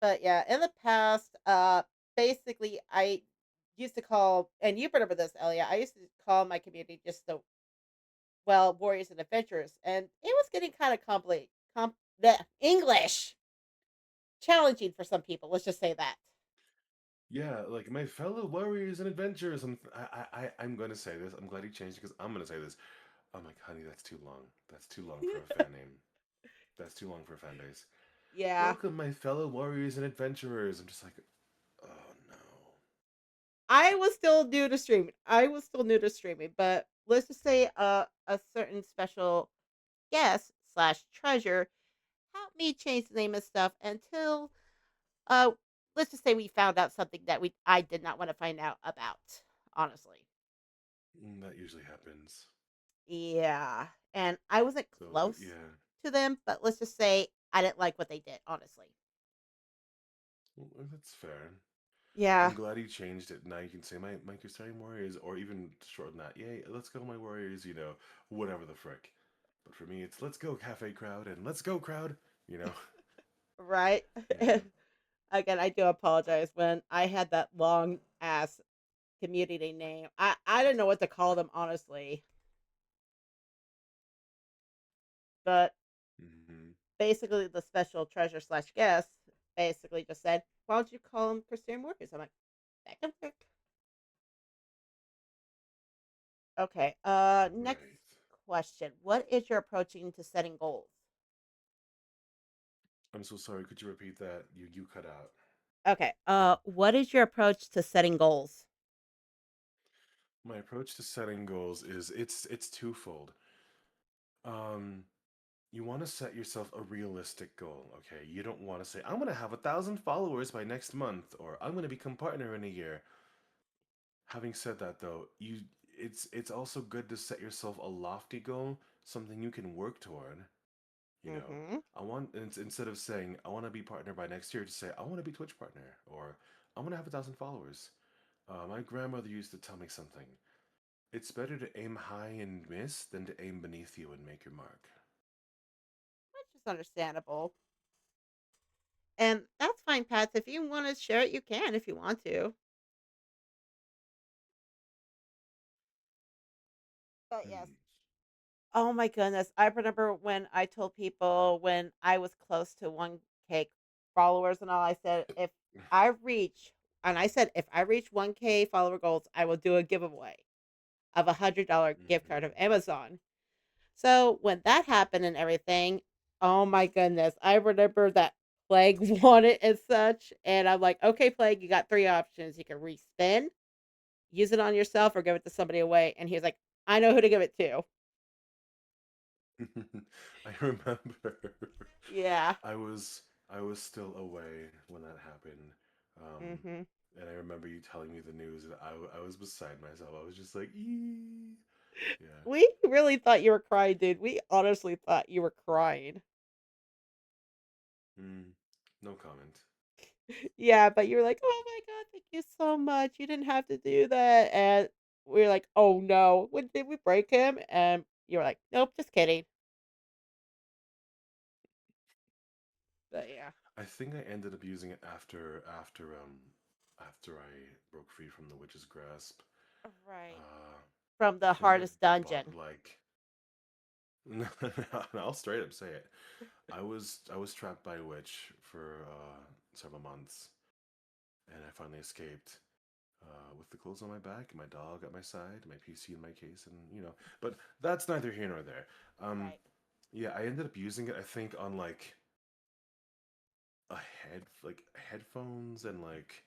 but yeah, in the past, basically, I used to call, and you remember this, Elia. I used to call my community just the warriors and adventurers, and it was getting kind of the English challenging for some people. Let's just say that. Yeah, like my fellow warriors and adventurers. I'm going to say this. I'm glad he changed it because I'm going to say this. I'm like, honey, that's too long. That's too long for a fan name. That's too long for a fan base. Yeah, Welcome, my fellow warriors and adventurers. I'm just like, oh no. I was still new to streaming. But let's just say a certain special guest slash treasure helped me change the name of stuff until uh let's just say we found out something that we I did not want to find out about, honestly. That usually happens. Yeah. And I wasn't So close yeah, to them, but let's just say I didn't like what they did, honestly. well, that's fair. Yeah. I'm glad he changed it. Now you can say my Crusaderian warriors, or even shorten that. Yay, let's go, my warriors. Whatever the frick. But for me, it's let's go, cafe crowd, and let's go, crowd. You know. Right. Yeah. Again, I do apologize when I had that long ass community name. I don't know what to call them honestly, but Hmm. basically the special treasure slash guest basically just said, "Why don't you call them Christian Warriors?" I'm like, "That can work." Okay. Next Right. question: what is your approaching to setting goals? I'm so sorry. Could you repeat that? You cut out. Okay. What is your approach to setting goals? My approach to setting goals is it's twofold. Um, you want to set yourself a realistic goal, okay? You don't want to say, I'm gonna have 1,000 followers by next month, or I'm gonna become partner in a year. Having said that though, it's also good to set yourself a lofty goal, something you can work toward. You know, Mm-hmm. instead of saying I want to be partner by next year, just say I want to be Twitch partner or I want to have 1,000 followers. My grandmother used to tell me something. It's better to aim high and miss than to aim beneath you and make your mark. Which is understandable. And that's fine, Pats. If you want to share it, you can if you want to. But yes. Hmm. Oh my goodness. I remember when I told people when I was close to 1K followers and all, I said, if I reach 1K follower goals, I will do a giveaway of $100 gift card of Hmm. Amazon. So when that happened and everything, oh my goodness, I remember that Plague won it and such. And I'm like, okay, Plague, you got three options. You can respin, use it on yourself, or give it to somebody away. And he was like, I know who to give it to. I remember. Yeah. I was I was still away when that happened. Um, Hmm. and I remember you telling me the news, and I was beside myself. I was just like, ee. Yeah. We really thought you were crying, dude. We honestly thought you were crying. Mm, no comment. Yeah, but you were like, oh my God, thank you so much. You didn't have to do that. And we were like, oh no. When did we break him? And you were like, nope, just kidding. But yeah. I think I ended up using it after I broke free from the witch's grasp. Right. Uh, From I the think I hardest bought dungeon. like I'll straight up say it. I was trapped by a witch for several months, and I finally escaped with the clothes on my back, my dog at my side, my PC in my case, and But that's neither here nor there. Um, Right. yeah, I ended up using it. I think on like headphones and like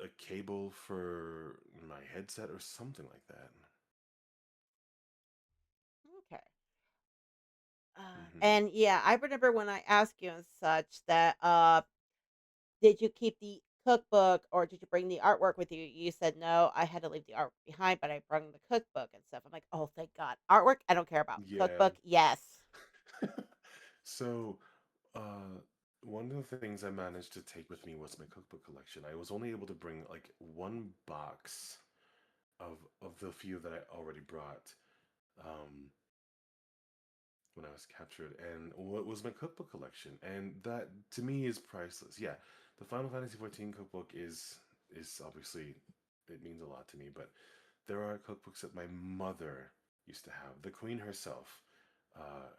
a cable for my headset or something like that. Okay. Hmm. And yeah, I remember when I asked you and such that did you keep the cookbook or did you bring the artwork with you? You said no, I had to leave the artwork behind, but I brought the cookbook and stuff. I'm like, oh, thank God. Artwork, I don't care about. Yeah. Cookbook, yes. So, uh, one of the things I managed to take with me was my cookbook collection. I was only able to bring like one box of the few that I already brought um, when I was captured, and what was my cookbook collection, and that to me is priceless. Yeah, the Final Fantasy XIV cookbook is obviously it means a lot to me, but there are cookbooks that my mother used to have, the Queen herself, uh,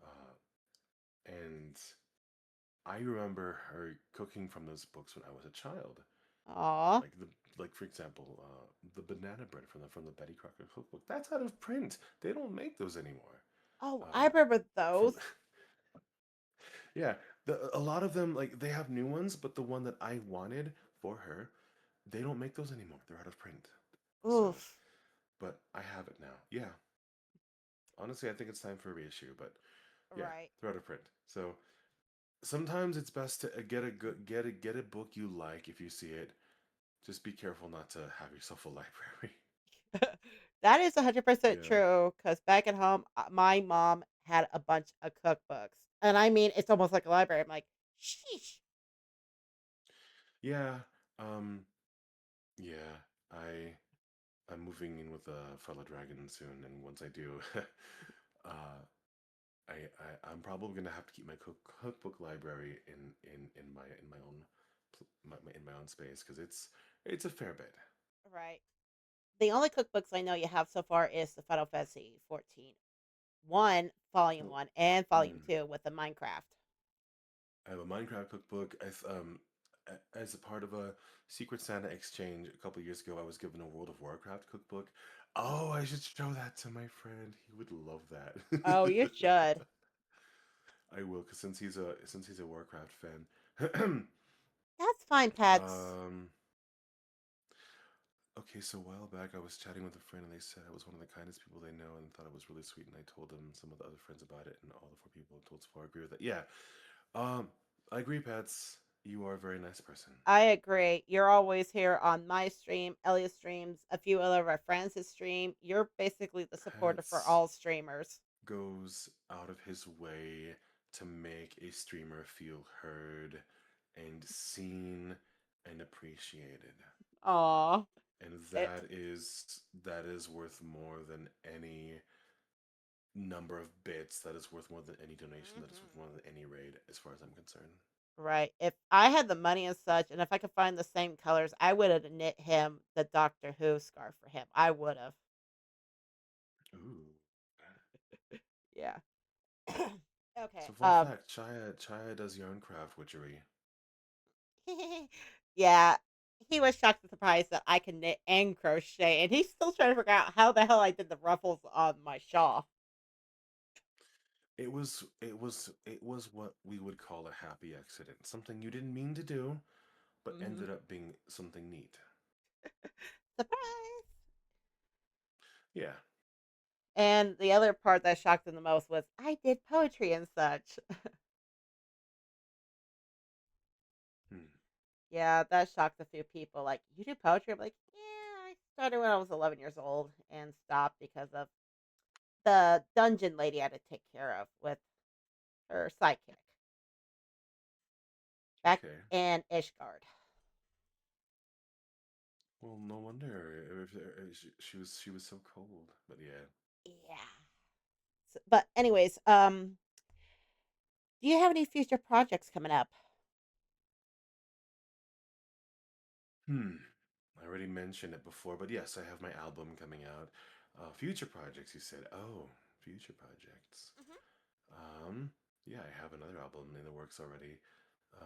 uh, and I remember her cooking from those books when I was a child. Aw. Like for example, the banana bread from the Betty Crocker cookbook. That's out of print. They don't make those anymore. Oh, I Uh, remember from those. yeah, a lot of them like they have new ones, but the one that I wanted for her, they don't make those anymore. They're out of print. So, Oof. but I have it now. Yeah, honestly, I think it's time for a reissue. But yeah, Right. they're out of print. So sometimes it's best to get a book you like if you see it. Just be careful not to have yourself a library. That is 100% Yeah. true. Because back at home, my mom had a bunch of cookbooks. And I mean, it's almost like a library. I'm like, sheesh. Yeah. Um. Yeah. I I'm moving in with a fellow dragon soon, and once I do, uh, I'm probably gonna have to keep my cookbook library in my own in my own space because it's a fair bit. Right. The only cookbooks I know you have so far is the Final Fantasy 14 one, Volume Well, 1, and Volume hmm. 2 with the Minecraft. I have a Minecraft cookbook. As a part of a Secret Santa exchange a couple years ago, I was given a World of Warcraft cookbook. Oh, I should show that to my friend. He would love Oh, you that. should. I will, cause since he's a Warcraft fan. That's fine, pets. um. Okay, so a while back I was chatting with a friend and they said I was one of the kindest people they know and thought it was really sweet and I told them some of the other friends about it and all the four people told so far agree with that. Yeah. I agree, Pats. You are a very nice person. I agree. You're always here on my stream, Elliot streams, a few other of our friends' stream. You're basically the supporter for Pats all streamers. goes out of his way to make a streamer feel heard and seen and appreciated. Aw. And It, that is worth more than any number of bits, that is worth more than any donation, that is worth more Mhm. than any raid, as far as I'm concerned. Right. If I had the money and such, and if I could find the same colors, I would have knit him the Doctor Who scarf for him. I would have. Ooh. Yeah. Okay. So fun fact, Chaya does yarncraft witchery. Yeah. He was shocked and surprised that I can knit and crochet, and he's still trying to figure out how the hell I did the ruffles on my shawl. It was what we would call a happy accident. Something you didn't mean to do, but Hmm. ended up being something neat. Surprise! Yeah. And the other part that shocked him the most was I did poetry and such. Hmm. Yeah, that shocked a few people. Like, you do poetry? I'm like, yeah, I started when I was 11 years old and stopped because of the dungeon lady I had to take care of with her sidekick back Okay. in Ishgard. Well, no wonder if she was so cold. But yeah. Yeah. But anyways, do you have any future projects coming up? Hmm. I already mentioned it before, but yes, I have my album coming out. Future projects, you said. Oh, future projects. Hmm. Um, yeah, I have another album in the works already. I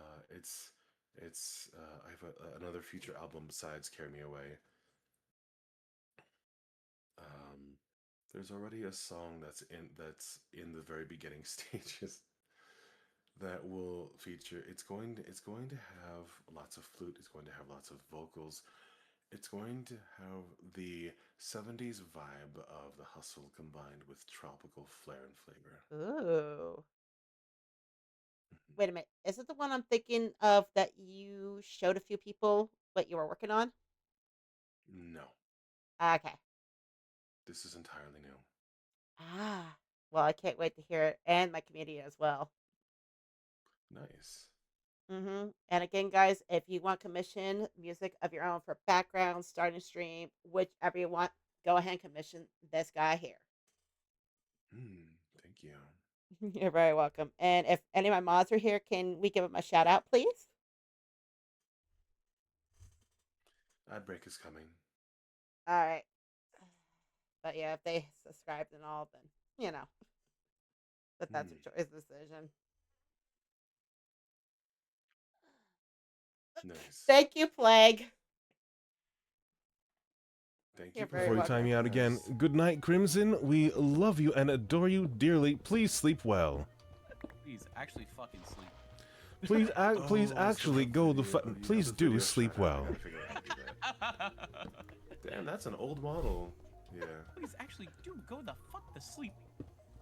have another future album besides Carry Me Away. Um, there's already a song that's in the very beginning stages that will feature. It's going to have lots of flute. It's going to have lots of vocals. It's going to have the 70s vibe of the hustle combined with tropical flair and flavor. Ooh. Wait a minute. Is it the one I'm thinking of that you showed a few people what you were working on? No, Okay. this is entirely new. Ah. Well, I can't wait to hear it and my community as well. Nice. And again, guys, if you want commission music of your own for background, starting stream, whichever you want, go ahead and commission this guy here. Thank you. You're very welcome. And if any of my mods are here, can we give them a shout out, please? Ad break is coming. All right. But yeah, if they subscribed and all, then you know that that's a Hmm. choice decision. Nice. Thank you, Plague. Thank you, You're very Before you Plague. time welcome. me out again, Yes. good night, Crimson. We love you and adore you dearly. Please sleep well. Please, actually fucking sleep. Please Oh, I still actually have go the video. You have please the do video shot. sleep I well. gotta figure out how to do that. Damn, that's an old model. Yeah. Please, actually, do go the fuck to sleep.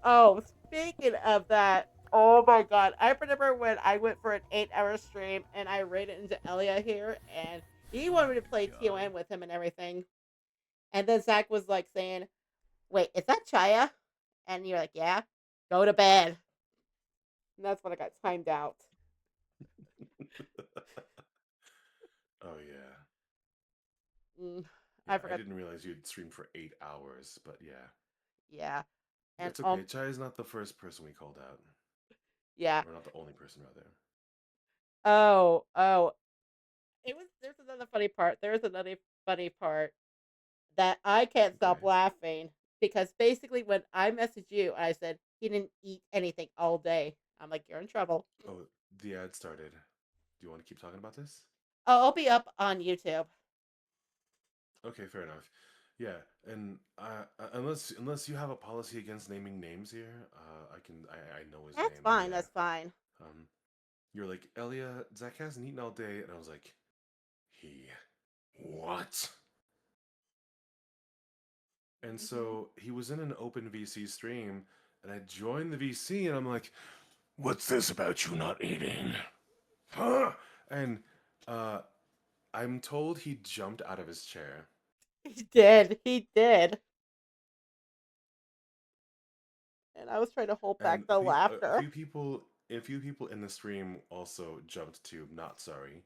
Oh, speaking of that, oh my god. I remember when I went for an 8 hour stream and I raided into Elia here and he Oh wanted me to my play god. TON with him and everything. And then Zach was like saying, wait, is that Chaya? And you're like, yeah, go to bed. And that's when I got timed out. Oh yeah. Mm, I Yeah, I forgot. didn't realize you'd stream for 8 hours, but yeah. Yeah. And It's okay. Chai is not the first person we called out, yeah. or not the only person rather. Oh, it was. There's another funny part. There's another funny part that I can't Okay. stop laughing because basically when I messaged you, I said he didn't eat anything all day. I'm like, you're in trouble. Oh, the ad started. Do you want to keep talking about this? Oh, I'll be up on YouTube. Okay, fair enough. Yeah, and unless you have a policy against naming names here, I know his That's name, and fine. yeah, That's fine. um, you're like Elia. Zach hasn't eaten all day, and I was like, he what? And Hmm. so he was in an open VC stream, and I joined the VC, and I'm like, what's this about you not eating? Huh? And uh, I'm told he jumped out of his chair. He did. He did. And I was trying to hold back And the laughter. a few people in the stream also jumped to not sorry,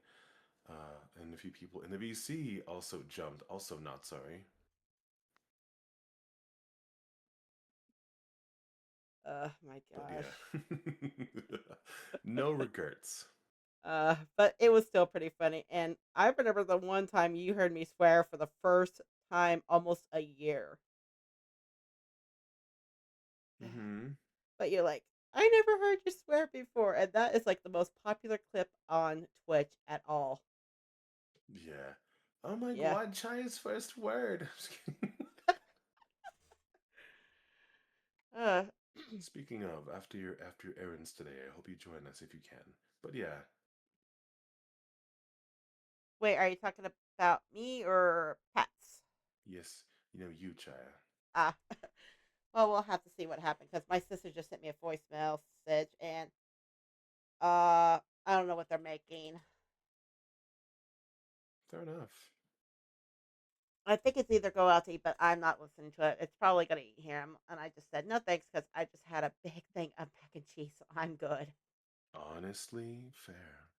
and a few people in the VC also jumped, also not sorry. Oh my But gosh. yeah, no regrets. But it was still pretty funny. And I remember the one time you heard me swear for the first time almost a year. Hmm. But you're like, I never heard you swear before. And that is like the most popular clip on Twitch at all. Yeah. Oh my Yeah. god, Chai's first word. Uh, Speaking of, after your errands today, I hope you join us if you can. But yeah, wait, are you talking about me or pets? yes, you know you, Chaya. Ah, well, we'll have to see what happened because my sister just sent me a voicemail message and I don't know what they're making. Fair enough. I think it's either go out to eat, but I'm not listening to it. It's probably gonna eat here, and I just said no thanks because I just had a big thing of mac and cheese, so I'm good. Honestly, fair.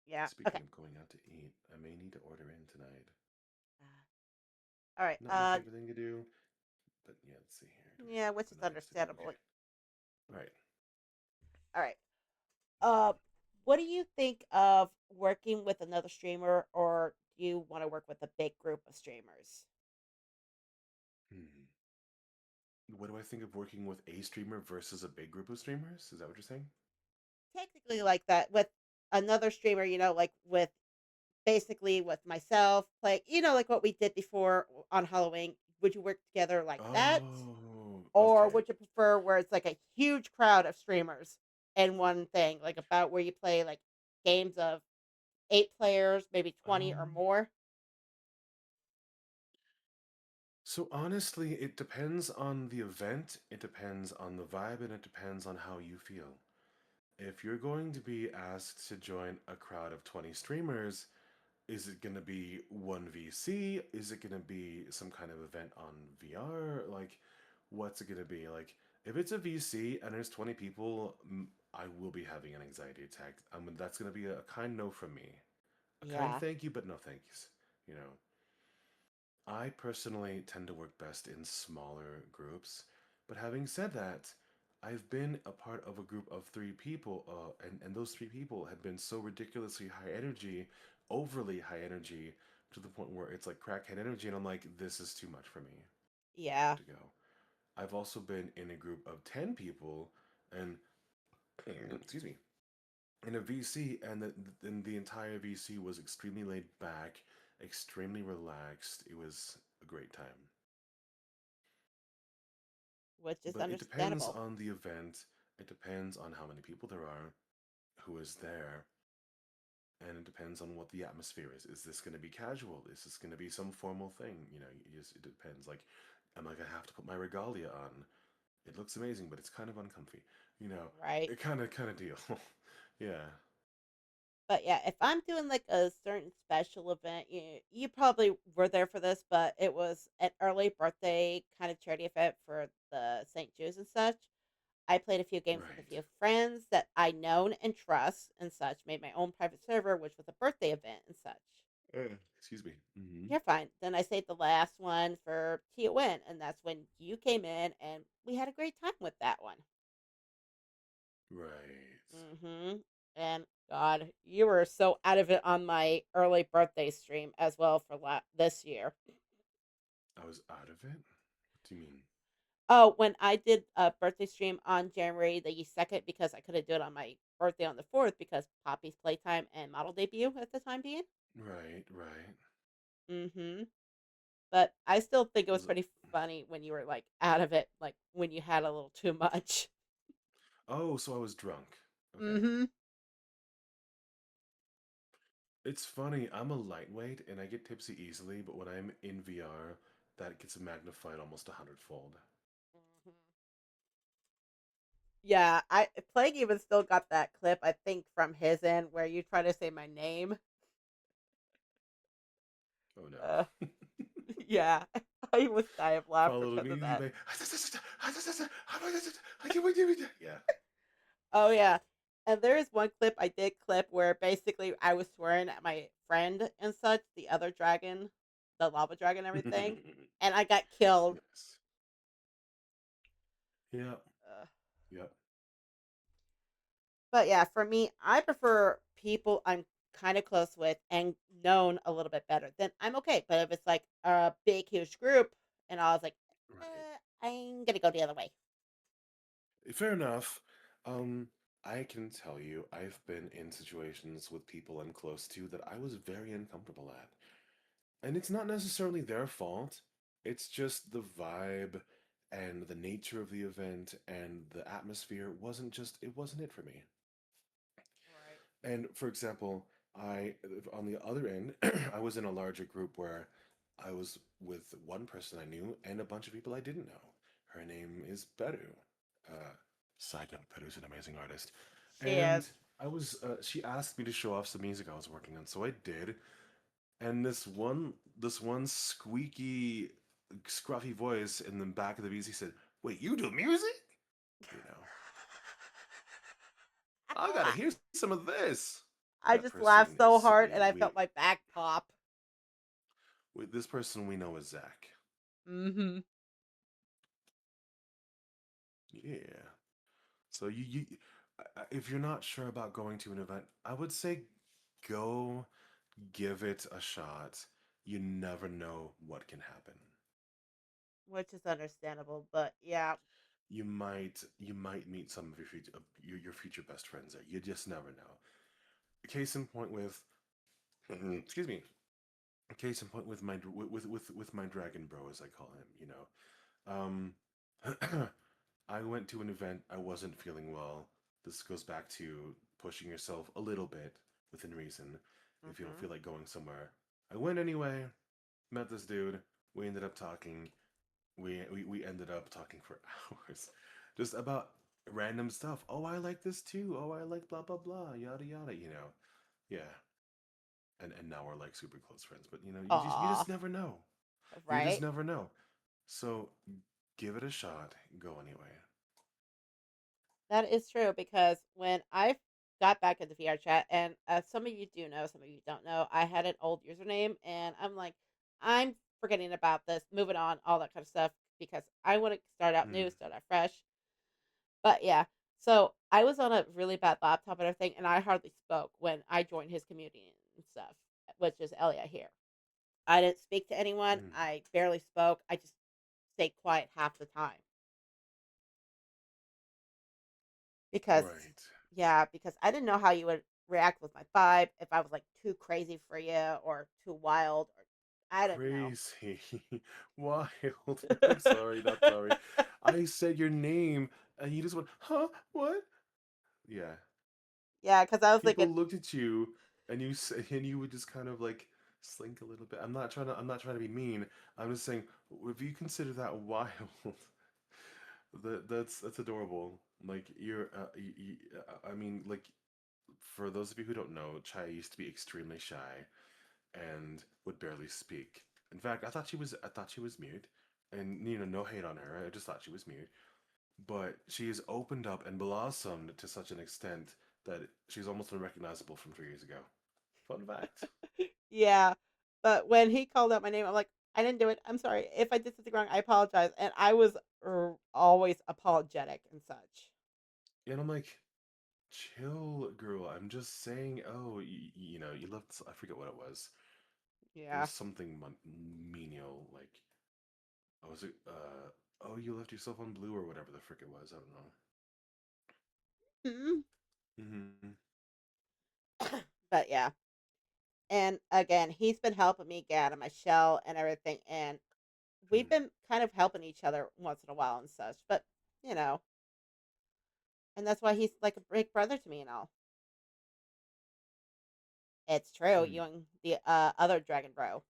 Yeah. Okay. Speaking of going out to eat, I may need to order in tonight. All right. Not my favorite thing to do, but yeah, let's see here. Do we Yeah, which have is nuggets to do? understandable. Okay. All right. All right. Uh, what do you think of working with another streamer, or do you want to work with a big group of streamers? Hmm. What do I think of working with a streamer versus a big group of streamers? Is that what you're saying? Technically, like that with another streamer, like with basically with myself, like like what we did before on Halloween. Would you work together like that? Oh, Or okay. would you prefer where it's like a huge crowd of streamers in one thing, like about where you play like games of 8 players, maybe 20 or Um, more? so honestly, it depends on the event, it depends on the vibe, and it depends on how you feel. If you're going to be asked to join a crowd of 20 streamers, is it going to be one VC? Is it going to be some kind of event on VR? Like, what's it going to be? Like, if it's a VC and there's 20 people, I will be having an anxiety attack. That's going to be a kind no from me. A kind Yeah. thank you, but no thanks. You know, I personally tend to work best in smaller groups. But having said that, I've been a part of a group of 3 people, and those 3 people had been so ridiculously high energy, overly high energy, to the point where it's like crackhead energy, and I'm like, this is too much for me. I have Yeah. to go. I've also been in a group of 10 people, and excuse me, in a VC, and the entire VC was extremely laid back, extremely relaxed. It was a great time. Which is But it depends understandable. on the event. It depends on how many people there are, who is there, and it depends on what the atmosphere is. Is this going to be casual? Is this going to be some formal thing? It depends. Like, am I going to have to put my regalia on? It looks amazing, but it's kind of uncomfy. You know, Right. it kind of deal. Yeah. But yeah, if I'm doing like a certain special event, you probably were there for this, but it was an early birthday kind of charity event for the St. Jude's and such. I played a few games with a Right. few friends that I known and trust and such. Made my own private server, which was a birthday event and such. Excuse me. You're fine. Then I saved the last one for TON, and that's when you came in, and we had a great time with that one. Right. Mm-hmm. And God, you were so out of it on my early birthday stream as well for this year. I was out of it? What do you mean? Oh, when I did a birthday stream on January the 2nd, because I couldn't do it on my birthday on the 4th because Poppy's playtime and model debut at the time being. Right, right. Mm-hmm. But I still think it was Was it? pretty funny when you were like out of it, like when you had a little too much. Oh, so I was drunk. Okay. Mm-hmm. It's funny, I'm a lightweight and I get tipsy easily, but when I'm in VR, that gets magnified almost 100-fold. Hmm. Yeah, I Plague even still got that clip, I think, from his end where you try to say my name. Oh Uh, no. yeah, I almost die of laughter Followed because of immediately that. by yeah. Oh yeah, and there is one clip I did clip where basically I was swearing at my friend and such, the other dragon, the lava dragon, and everything, and I got killed. Yes. Yep. Uh, Yep. but yeah, for me, I prefer people I'm kind of close with and known a little bit better. Then I'm okay. But if it's like a big, huge group, and I was like, Right. I'm gonna go the other way. Fair enough. Um, I can tell you, I've been in situations with people I'm close to that I was very uncomfortable at. And it's not necessarily their fault. It's just the vibe and the nature of the event and the atmosphere it wasn't it for me. Right. And for example, I on the other end, I was in a larger group where I was with one person I knew and a bunch of people I didn't know. Her name is Beru. Uh, Side note, Beru's an amazing artist. She is. And she asked me to show off some music I was working on, so I did. And this one squeaky, scruffy voice in the back of the VC said, "Wait, you do music?" You know, I gotta hear some of this. I That just laughed person so is hard, and we I we felt my back pop. this person we know as Zach. Mm-hmm. Yeah. So if you're not sure about going to an event, I would say go give it a shot. You never know what can happen. Which is understandable, but yeah. You might meet some of your future best friends there. You just never know. Case in point with excuse me. Case in point with my dragon bro, as I call him. I went to an event. I wasn't feeling well. This goes back to pushing yourself a little bit within reason. If you don't Mm-hmm. feel like going somewhere, I went anyway. Met this dude. We ended up talking. We ended up talking for hours, just about random stuff. Oh, I like this too. Oh, I like blah blah blah. Yada yada. Yeah. And now we're like super close friends. But you just Aw. never know. You just Right? never know. So give it a shot. Go anyway. That is true because when I got back into VR chat, and some of you do know, some of you don't know, I had an old username, and I'm like, I'm forgetting about this, moving on, all that kind of stuff, because I want to start out Mm, new, start out fresh. But yeah, so I was on a really bad laptop and everything, and I hardly spoke when I joined his community and stuff, which is Elia here. I didn't speak to anyone. mm. I barely spoke. I just stayed quiet half the time because, Right. yeah, because I didn't know how you would react with my vibe if I was like too crazy for you or too wild or I don't know. Crazy. Wild. I'm sorry, not sorry. I said your name and you just went, huh? What? Yeah. Yeah, because I was People thinking, looked at you and and you would just kind of like slink a little bit. I'm not trying to be mean. I'm just saying if you consider that wild, that's adorable. Like I mean, like for those of you who don't know, Chai used to be extremely shy and would barely speak. In fact, I thought she was mute, and no hate on her. I just thought she was mute. But she has opened up and blossomed to such an extent that she's almost unrecognizable from 3 years ago. Fun fact. yeah. But when he called out my name, I'm like, I didn't do it. I'm sorry. If I did something wrong, I apologize. And I was always apologetic and such. And I'm like, chill, girl. I'm just saying, oh, you left, I forget what it was. It Yeah. was something menial, like, was it, oh, you left yourself on blue or whatever the frick it was. I don't know. Mhm. Mm-hmm. But yeah. And again, he's been helping me get out of my shell and everything. And we've been kind of helping each other once in a while and such. But, you know, and that's why he's like a big brother to me and all. It's true. You and the other dragon bro.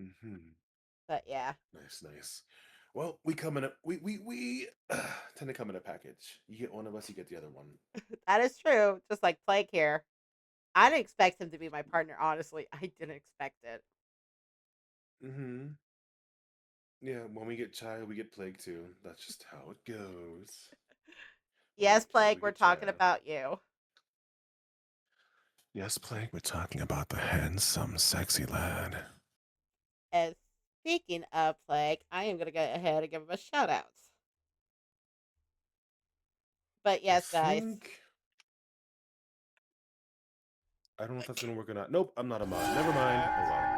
Mm-hmm. But yeah, Nice, nice. Well, we come in a we tend to come in a package. You get one of us, you get the other one. that is true. Just like Plague here. I didn't expect him to be my partner, honestly. I didn't expect it. Mm-hmm. Yeah, when we get child, we get plague too. That's just how it goes. When we Yes, get kid, Plague, we we're get talking child. about you. Yes, Plague, we're talking about the handsome, sexy lad. And speaking of Plague, I am going to go ahead and give him a shout out. But I yes, guys. think I don't know if that's gonna work or not. Nope, I'm not a mod. Never mind. Oh well.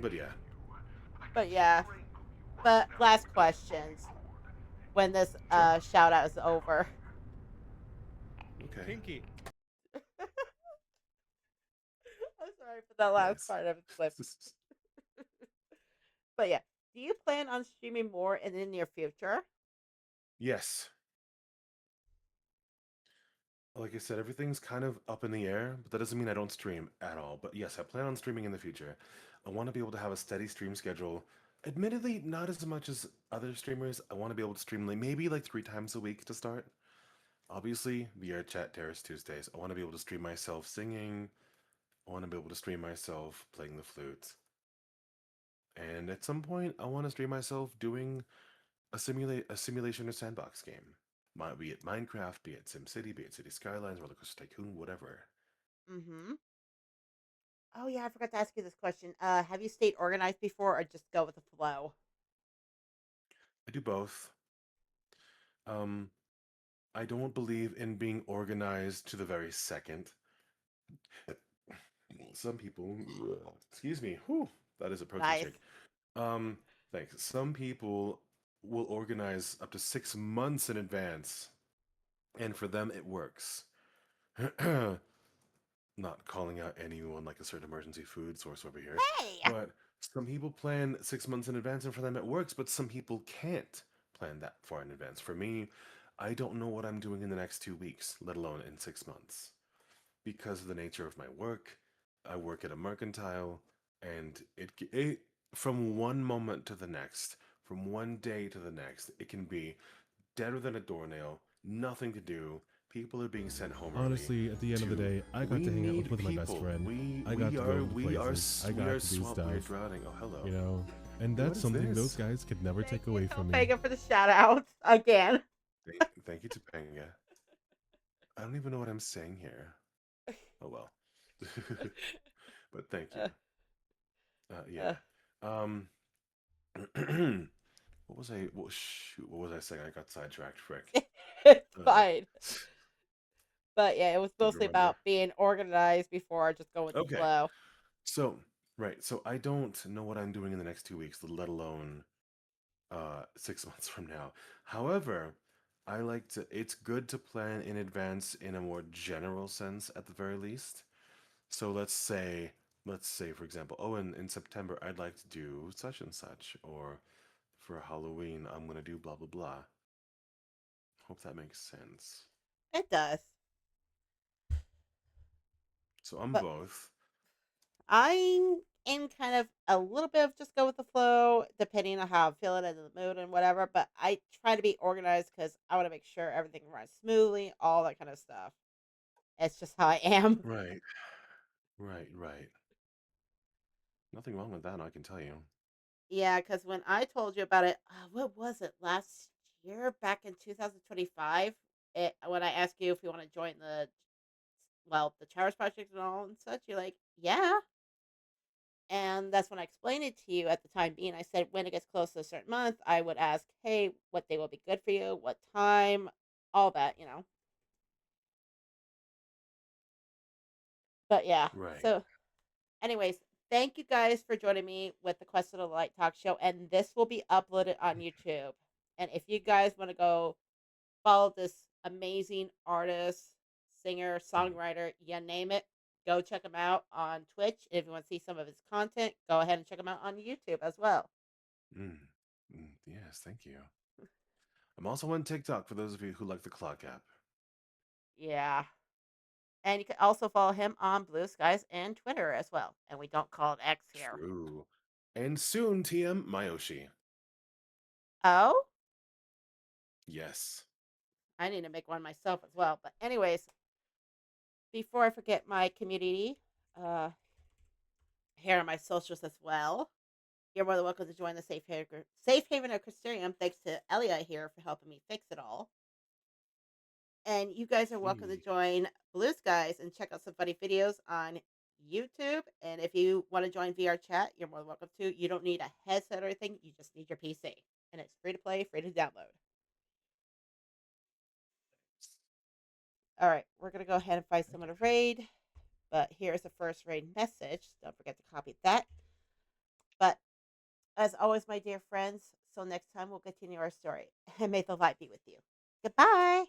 But yeah. But yeah. But last questions when this Sure. shout out is over. Okay. Kinky. I'm sorry for that last Nice. part of the clip. But yeah, do you plan on streaming more in the near future? Yes. Like I said, everything's kind of up in the air, but that doesn't mean I don't stream at all. But yes, I plan on streaming in the future. I want to be able to have a steady stream schedule. Admittedly, not as much as other streamers. I want to be able to stream like maybe like 3 times a week to start. Obviously, VR Chat Terrace Tuesdays. I want to be able to stream myself singing. I want to be able to stream myself playing the flute. And at some point, I want to stream myself doing a simulation or sandbox game. Be it Minecraft, be it SimCity, be it City Skylines, Roller Coaster Tycoon, whatever. Mm-hmm. Oh yeah, I forgot to ask you this question. Have you stayed organized before or just go with the flow? I do both. Um, I don't believe in being organized to the very second. Some people, excuse me, whew, that is a protein Nice. shake. Um, thanks. Some people will organize up to 6 months in advance, and for them it works. Not calling out anyone like a certain emergency food source over here, Hey! but some people plan 6 months in advance, and for them it works, but some people can't plan that far in advance. For me, I don't know what I'm doing in the next 2 weeks, let alone in 6 months. Because of the nature of my work, I work at a mercantile, and it from one moment to the next, from one day to the next, it can be deader than a doornail, nothing to do. People are being sent home early. Honestly, at the end of the To day, I got we to hang out need with my best people. friend. We I got we to go are to the we are places. I we got are to do swamped. We are stuff, drowning. Oh hello. you know? And What that's is something those this? guys could never Thank take you, away from me. Topanga, for the shout out again. Thank you, Topanga. I don't even know what I'm saying here. Oh well. But thank you. Uh, Yeah. uh, Um. What was I? Well, shoot. What was I saying? I got sidetracked. Frick. it's Uh, fine. But yeah, it was don't mostly remember. about being organized before just go with the Okay. flow. So right. So I don't know what I'm doing in the next 2 weeks, let alone 6 months from now. However, I like to. It's good to plan in advance in a more general sense, at the very least. So let's say, for example, oh, in September, I'd like to do such and such, or for Halloween, I'm gonna do blah blah blah. Hope that makes sense. It does. So I'm But both. I'm in kind of a little bit of just go with the flow, depending on how I'm feeling and the mood and whatever. But I try to be organized because I want to make sure everything runs smoothly, all that kind of stuff. It's just how I am. Right, right. Nothing wrong with that, I can tell you. Yeah, because when I told you about it, what was it, last year, back in 2025? when I ask you if you want to join the Towers Project and all and such, you're like, yeah. And that's when I explained it to you at the time being. I said, when it gets close to a certain month, I would ask, hey, what day will be good for you? What time? All that. But yeah. Right. So, anyways, thank you guys for joining me with the Quest of the Light Talk Show. And this will be uploaded on YouTube. And if you guys want to go follow this amazing artist, singer, Mm, songwriter, you name it, go check him out on Twitch. If you want to see some of his content, go ahead and check him out on YouTube as well. mm, yes, thank you. I'm also on TikTok for those of you who like the clock app. Yeah. And you can also follow him on Blue Skies and Twitter as well. And we don't call it X here. True. And soon, TM Mayoshi. Oh? Yes. I need to make one myself as well. But, anyways, before I forget my community, uh, here are my socials as well. You're more than welcome to join the Safe Haven of Crystarium. Thanks to Elia here for helping me fix it all. And you guys are welcome to Gee. join Blue Skies and check out some funny videos on YouTube. And if you want to join VR chat, you're more than welcome to. You don't need a headset or anything. You just need your PC. And it's free to play, free to download. All right, we're going to go ahead and find someone to raid. But here's the first raid message. Don't forget to copy that. But as always, my dear friends, so next time we'll continue our story. And may the light be with you. Goodbye.